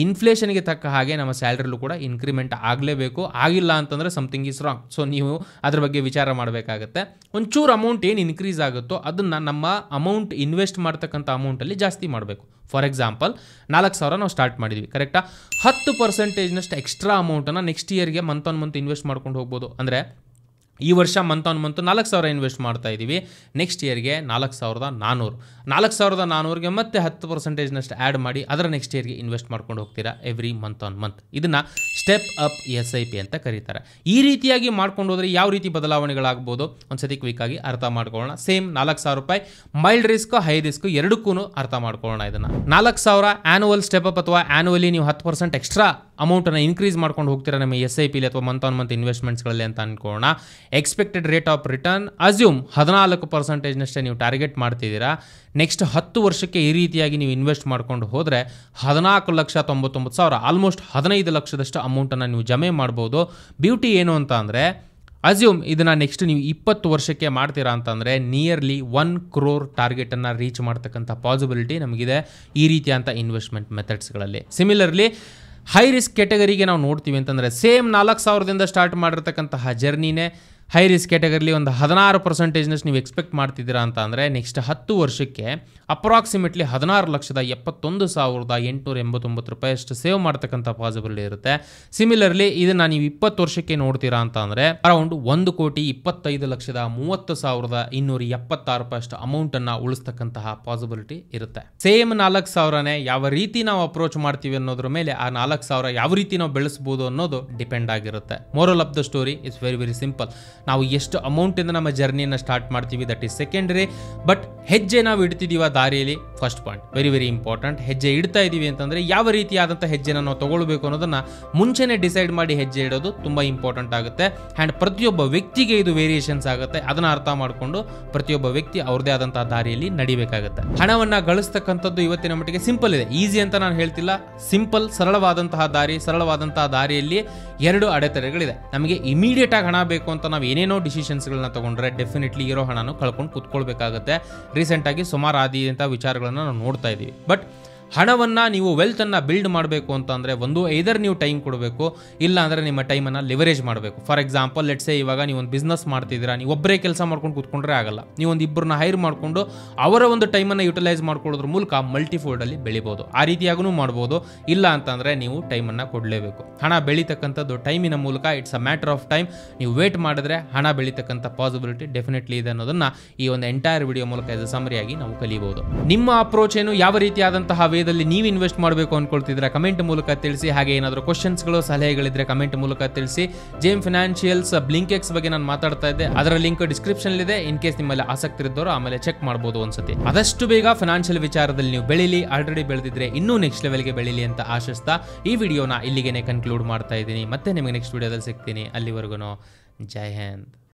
Speaker 1: ಇನ್ಫ್ಲೇಷನ್ಗೆ ತಕ್ಕ ಹಾಗೆ ನಮ್ಮ ಸ್ಯಾಲ್ರಿಲೂ ಕೂಡ ಇನ್ಕ್ರಿಮೆಂಟ್ ಆಗಲೇಬೇಕು. ಆಗಿಲ್ಲ ಅಂತಂದರೆ ಸಮಥಿಂಗ್ ಈಸ್ ರಾಂಗ್. ಸೊ ನೀವು ಅದ್ರ ಬಗ್ಗೆ ವಿಚಾರ ಮಾಡಬೇಕಾಗತ್ತೆ. ಒಂಚೂರು ಅಮೌಂಟ್ ಏನು ಇನ್ಕ್ರೀಸ್ ಆಗುತ್ತೋ ಅದನ್ನು ನಮ್ಮ ಅಮೌಂಟ್ ಇನ್ವೆಸ್ಟ್ ಮಾಡ್ತಕ್ಕಂಥ ಅಮೌಂಟಲ್ಲಿ ಜಾಸ್ತಿ ಮಾಡಬೇಕು. ಫಾರ್ ಎಕ್ಸಾಂಪಲ್ 4,000 ನಾವು ಸ್ಟಾರ್ಟ್ ಮಾಡಿದ್ವಿ, ಕರೆಕ್ಟಾ? 10%ನಷ್ಟು ಎಕ್ಸ್ಟ್ರಾ ಅಮೌಂಟನ್ನು ನೆಕ್ಸ್ಟ್ ಇಯರ್ಗೆ ಮಂತ್ ಆನ್ ಮಂತ್ ಇನ್ವೆಸ್ಟ್ ಮಾಡ್ಕೊಂಡು ಹೋಗ್ಬೋದು. ಅಂದರೆ ಈ ವರ್ಷ ಮಂತ್ ಆನ್ ಮಂತ್ 4,000 ಇನ್ವೆಸ್ಟ್ ಮಾಡ್ತಾ ಇದ್ದೀವಿ, ನೆಕ್ಸ್ಟ್ ಇಯರ್ಗೆ 4,400, 4,400ಗೆ ಮತ್ತೆ 10%ನಷ್ಟು ಆ್ಯಡ್ ಮಾಡಿ ಅದರ ನೆಕ್ಸ್ಟ್ ಇಯರ್ಗೆ ಇನ್ವೆಸ್ಟ್ ಮಾಡ್ಕೊಂಡು ಹೋಗ್ತೀರಾ ಎವ್ರಿ ಮಂತ್ ಆನ್ ಮಂತ್. ಇದನ್ನು ಸ್ಟೆಪ್ ಅಪ್ SIP ಅಂತ ಕರೀತಾರೆ. ಈ ರೀತಿಯಾಗಿ ಮಾಡ್ಕೊಂಡು ಹೋದರೆ ಯಾವ ರೀತಿ ಬದಲಾವಣೆಗಳಾಗ್ಬೋದು ಒಂದ್ಸತಿ ಕ್ವಿಕ್ ಆಗಿ ಅರ್ಥ ಮಾಡ್ಕೊಳ್ಳೋಣ. ಸೇಮ್ 4,000 ರೂಪಾಯಿ ಮೈಲ್ಡ್ ರಿಸ್ಕ್ ಹೈ ರಿಸ್ಕ್ ಎರಡಕ್ಕೂ ಅರ್ಥ ಮಾಡ್ಕೊಳ್ಳೋಣ. ಇದನ್ನು 4,000 ಆ್ಯನುವಲ್ ಸ್ಟೆಪ್ ಅಪ್ ಅಥವಾ ಆ್ಯನುವಲಿ ನೀವು 10% ಎಕ್ಸ್ಟ್ರಾ ಅಮೌಂಟನ್ನು ಇನ್ಕ್ರೀಸ್ ಮಾಡ್ಕೊಂಡು ಹೋಗ್ತೀರಾ ನಮ್ಮ SIPಲಿ ಅಥವಾ ಮಂತ್ ಆನ್ ಮಂತ್ ಇನ್ವೆಸ್ಟ್ಮೆಂಟ್ಸ್ಗಳಲ್ಲಿ ಅಂತ ಅನ್ಕೊಳ್ಳೋಣ. Expected rate of return assume 14%ನಷ್ಟೇ ನೀವು ಟಾರ್ಗೆಟ್ ಮಾಡ್ತಿದ್ದೀರಾ. ನೆಕ್ಸ್ಟ್ 10 ವರ್ಷಕ್ಕೆ ಈ ರೀತಿಯಾಗಿ ನೀವು ಇನ್ವೆಸ್ಟ್ ಮಾಡ್ಕೊಂಡು ಹೋದರೆ 14,99,000 ಆಲ್ಮೋಸ್ಟ್ 15 ಲಕ್ಷದಷ್ಟು ಅಮೌಂಟನ್ನು ನೀವು ಜಮೆ ಮಾಡ್ಬೋದು. ಬ್ಯೂಟಿ ಏನು ಅಂತ ಅಂದರೆ ಅಸ್ಯೂಮ್ ಇದನ್ನು ನೆಕ್ಸ್ಟ್ ನೀವು 20 ವರ್ಷಕ್ಕೆ ಮಾಡ್ತೀರಾ ಅಂತಂದರೆ ನಿಯರ್ಲಿ 1 crore ಟಾರ್ಗೆಟನ್ನು ರೀಚ್ ಮಾಡ್ತಕ್ಕಂಥ ಪಾಸಿಬಿಲಿಟಿ ನಮಗಿದೆ ಈ ರೀತಿಯಂಥ ಇನ್ವೆಸ್ಟ್ಮೆಂಟ್ ಮೆಥಡ್ಸ್ಗಳಲ್ಲಿ. ಸಿಮಿಲರ್ಲಿ ಹೈ ರಿಸ್ಕ್ ಕ್ಯಾಟಗರಿಗೆ ನಾವು ನೋಡ್ತೀವಿ ಅಂತಂದರೆ ಸೇಮ್ 4,000ದಿಂದ ಸ್ಟಾರ್ಟ್ ಮಾಡಿರ್ತಕ್ಕಂತಹ ಜರ್ನಿನೇ ಹೈ ರಿಸ್ಕ್ ಕ್ಯಾಟಗರಿಲಿ ಒಂದು 16%ನಷ್ಟು ನೀವು ಎಕ್ಸ್ಪೆಕ್ಟ್ ಮಾಡ್ತಿದ್ದೀರಾ ಅಂತ ಅಂದರೆ ನೆಕ್ಸ್ಟ್ 10 ವರ್ಷಕ್ಕೆ ಅಪ್ರಾಕ್ಸಿಮೇಟ್ಲಿ 16,71,889 ರೂಪಾಯಿಯಷ್ಟು ಸೇವ್ ಮಾಡ್ತಕ್ಕಂಥ ಪಾಸಿಬಿಲಿಟಿ ಇರುತ್ತೆ. ಸಿಮಿಲರ್ಲಿ ಇದನ್ನು ನೀವು 20 ವರ್ಷಕ್ಕೆ ನೋಡ್ತೀರಾ ಅಂತ ಅಂದರೆ ಅರೌಂಡ್ 1,25,30,30,276 ರೂಪಾಯಿಯಷ್ಟು ಅಮೌಂಟನ್ನು ಉಳಿಸ್ತಕ್ಕಂತಹ ಪಾಸಿಬಿಲಿಟಿ ಇರುತ್ತೆ. ಸೇಮ್ 4,000ನೇ ಯಾವ ರೀತಿ ನಾವು ಅಪ್ರೋಚ್ ಮಾಡ್ತೀವಿ ಅನ್ನೋದ್ರ ಮೇಲೆ ಆ 4,000 ಯಾವ ರೀತಿ ನಾವು ಬೆಳೆಸ್ಬೋದು ಅನ್ನೋದು ಡಿಪೆಂಡ್ ಆಗಿರುತ್ತೆ. Moral of the story is very very simple. ನಾವು ಎಷ್ಟು ಅಮೌಂಟಿಂದ ನಮ್ಮ ಜರ್ನಿಯನ್ನು ಸ್ಟಾರ್ಟ್ ಮಾಡ್ತೀವಿ ದಟ್ ಈಸ್ ಸೆಕೆಂಡರಿ, ಬಟ್ ಹೆಜ್ಜೆ ನಾವು ಇಡ್ತಿದ್ದೀವಿ ಆ ದಾರಿಯಲ್ಲಿ first point very very important. ಹೆಜ್ಜೆ ಇಡ್ತಾ ಇದ್ದೀವಿ ಅಂತಂದರೆ ಯಾವ ರೀತಿಯಾದಂಥ ಹೆಜ್ಜೆನ ನಾವು ತಗೊಳ್ಬೇಕು ಅನ್ನೋದನ್ನು ಮುಂಚೆನೇ ಡಿಸೈಡ್ ಮಾಡಿ ಹೆಜ್ಜೆ ಇಡೋದು ತುಂಬ ಇಂಪಾರ್ಟೆಂಟ್ ಆಗುತ್ತೆ. ಆ್ಯಂಡ್ ಪ್ರತಿಯೊಬ್ಬ ವ್ಯಕ್ತಿಗೆ ಇದು ವೇರಿಯೇಷನ್ಸ್ ಆಗುತ್ತೆ. ಅದನ್ನು ಅರ್ಥ ಮಾಡಿಕೊಂಡು ಪ್ರತಿಯೊಬ್ಬ ವ್ಯಕ್ತಿ ಅವ್ರದೇ ಆದಂಥ ದಾರಿಯಲ್ಲಿ ನಡಿಬೇಕಾಗುತ್ತೆ. ಹಣವನ್ನು ಗಳಿಸ್ತಕ್ಕಂಥದ್ದು ಇವತ್ತಿನ ಮಟ್ಟಿಗೆ ಸಿಂಪಲ್ ಇದೆ, ಈಸಿ ಅಂತ ನಾನು ಹೇಳ್ತಿಲ್ಲ. ಸಿಂಪಲ್ ಸರಳವಾದಂತಹ ದಾರಿ, ಸರಳವಾದಂತಹ ದಾರಿಯಲ್ಲಿ 2 ಅಡೆತಡೆಗಳಿದೆ. ನಮಗೆ ಇಮಿಡಿಯೇಟ್ ಆಗಿ ಹಣ ಬೇಕು ಅಂತ ನಾವು ಏನೇನೋ ಡಿಸಿಷನ್ಸ್ಗಳನ್ನ ತಗೊಂಡ್ರೆ ಡೆಫಿನೆಟ್ಲಿ ಇರೋ ಹಣನೂ ಕಳ್ಕೊಂಡು ಕೂತ್ಕೊಳ್ಬೇಕಾಗುತ್ತೆ. ರೀಸೆಂಟಾಗಿ ಸುಮಾರು ಆದಂಥ ವಿಚಾರಗಳನ್ನು ನಾವು ನೋಡ್ತಾ ಇದ್ದೀವಿ. ಬಟ್ ಹಣವನ್ನು ನೀವು ವೆಲ್ತನ್ನು ಬಿಲ್ಡ್ ಮಾಡಬೇಕು ಅಂತಂದರೆ ಒಂದು ಐದರ್ ನೀವು ಟೈಮ್ ಕೊಡಬೇಕು, ಇಲ್ಲ ಅಂದರೆ ನಿಮ್ಮ ಟೈಮನ್ನು ಲಿವರೇಜ್ ಮಾಡಬೇಕು. ಫಾರ್ ಎಕ್ಸಾಂಪಲ್ ಲೆಟ್ಸೇ ಇವಾಗ ನೀವು ಒಂದು ಬಿಸ್ನೆಸ್ ಮಾಡ್ತಿದ್ದೀರಾ, ನೀವು ಒಬ್ಬರೇ ಕೆಲಸ ಮಾಡ್ಕೊಂಡು ಕೂತ್ಕೊಂಡ್ರೆ ಆಗಲ್ಲ. ನೀವು ಒಂದು ಇಬ್ಬರನ್ನ ಹೈರ್ ಮಾಡಿಕೊಂಡು ಅವರ ಒಂದು ಟೈಮನ್ನು ಯುಟಿಲೈಸ್ ಮಾಡ್ಕೊಳ್ಳೋದ್ರ ಮೂಲಕ ಮಲ್ಟಿಫೋಲ್ಡಲ್ಲಿ ಬೆಳಿಬೋದು. ಆ ರೀತಿಯಾಗೂ ಮಾಡ್ಬೋದು. ಇಲ್ಲ ಅಂತಂದರೆ ನೀವು ಟೈಮನ್ನು ಕೊಡಲೇಬೇಕು. ಹಣ ಬೆಳೀತಕ್ಕಂಥದ್ದು ಟೈಮಿನ ಮೂಲಕ. It's a matter of time. ನೀವು ವೇಟ್ ಮಾಡಿದ್ರೆ ಹಣ ಬೆಳೀತಕ್ಕಂಥ ಪಾಸಿಬಿಲಿಟಿ ಡೆಫಿನೆಟ್ಲಿ ಇದೆ ಅನ್ನೋದನ್ನು ಈ ಒಂದು ಎಂಟೈರ್ ವಿಡಿಯೋ ಮೂಲಕ ಇದು ಸಮರಿಯಾಗಿ ನಾವು ಕಲಿಬಹುದು. ನಿಮ್ಮ ಅಪ್ರೋಚ್ ಏನು, ಯಾವ ರೀತಿಯಾದಂತಹ ವೇದಲ್ಲಿ ನೀವು ಇನ್ವೆಸ್ಟ್ ಮಾಡಬೇಕು ಅನ್ಕೊಳ್ತಿದ್ರೆ ಕಮೆಂಟ್ ಮೂಲಕ ತಿಳಿಸಿ. ಹಾಗೆ ಏನಾದರೂ ಕ್ವಶನ್ಸ್ಗಳು ಸಲಹೆಗಳಿದ್ರೆ ಕಮೆಂಟ್ ಮೂಲಕ ತಿಳಿಸಿ. ಜೇಮ್ ಫಿನಾನ್ಷಿಯಲ್ಸ್ ಬ್ಲಿಂಕೆಕ್ಸ್ ಬಗ್ಗೆ ನಾನು ಮಾತಾಡ್ತಾ ಇದ್ದೆ, ಅದರ ಲಿಂಕ್ ಡಿಸ್ಕ್ರಿಪ್ಷನ್ ಇದೆ. ಇನ್ ಕೇಸ್ ನಿಮ್ಮಲ್ಲಿ ಆಸಕ್ತಿ ಇದ್ದವರು ಆಮೇಲೆ ಚೆಕ್ ಮಾಡಬಹುದು ಒಂದ್ಸತಿ. ಆದಷ್ಟು ಬೇಗ ಫಿನಾನ್ಷಿಯಲ್ ವಿಚಾರದಲ್ಲಿ ನೀವು ಬೆಳೀಲಿ. ಆಲ್ರೆಡಿ ಬೆಳೆದಿದ್ರೆ ಇನ್ನೂ ನೆಕ್ಸ್ಟ್ ಲೆವೆಲ್ಗೆ ಬೆಳೀಲಿ ಅಂತ ಆಶಿಸ್ತಾ ಈ ವಿಡಿಯೋನ ಇಲ್ಲಿಗೆ ಕನ್ಕ್ಲೂಡ್ ಮಾಡ್ತಾ ಇದ್ದೀನಿ. ಮತ್ತೆ ನಿಮಗೆ ನೆಕ್ಸ್ಟ್ ವಿಡಿಯೋದಲ್ಲಿ ಸಿಗ್ತೀನಿ. ಅಲ್ಲಿವರೆಗೂ ಜೈ ಹಿಂದ್.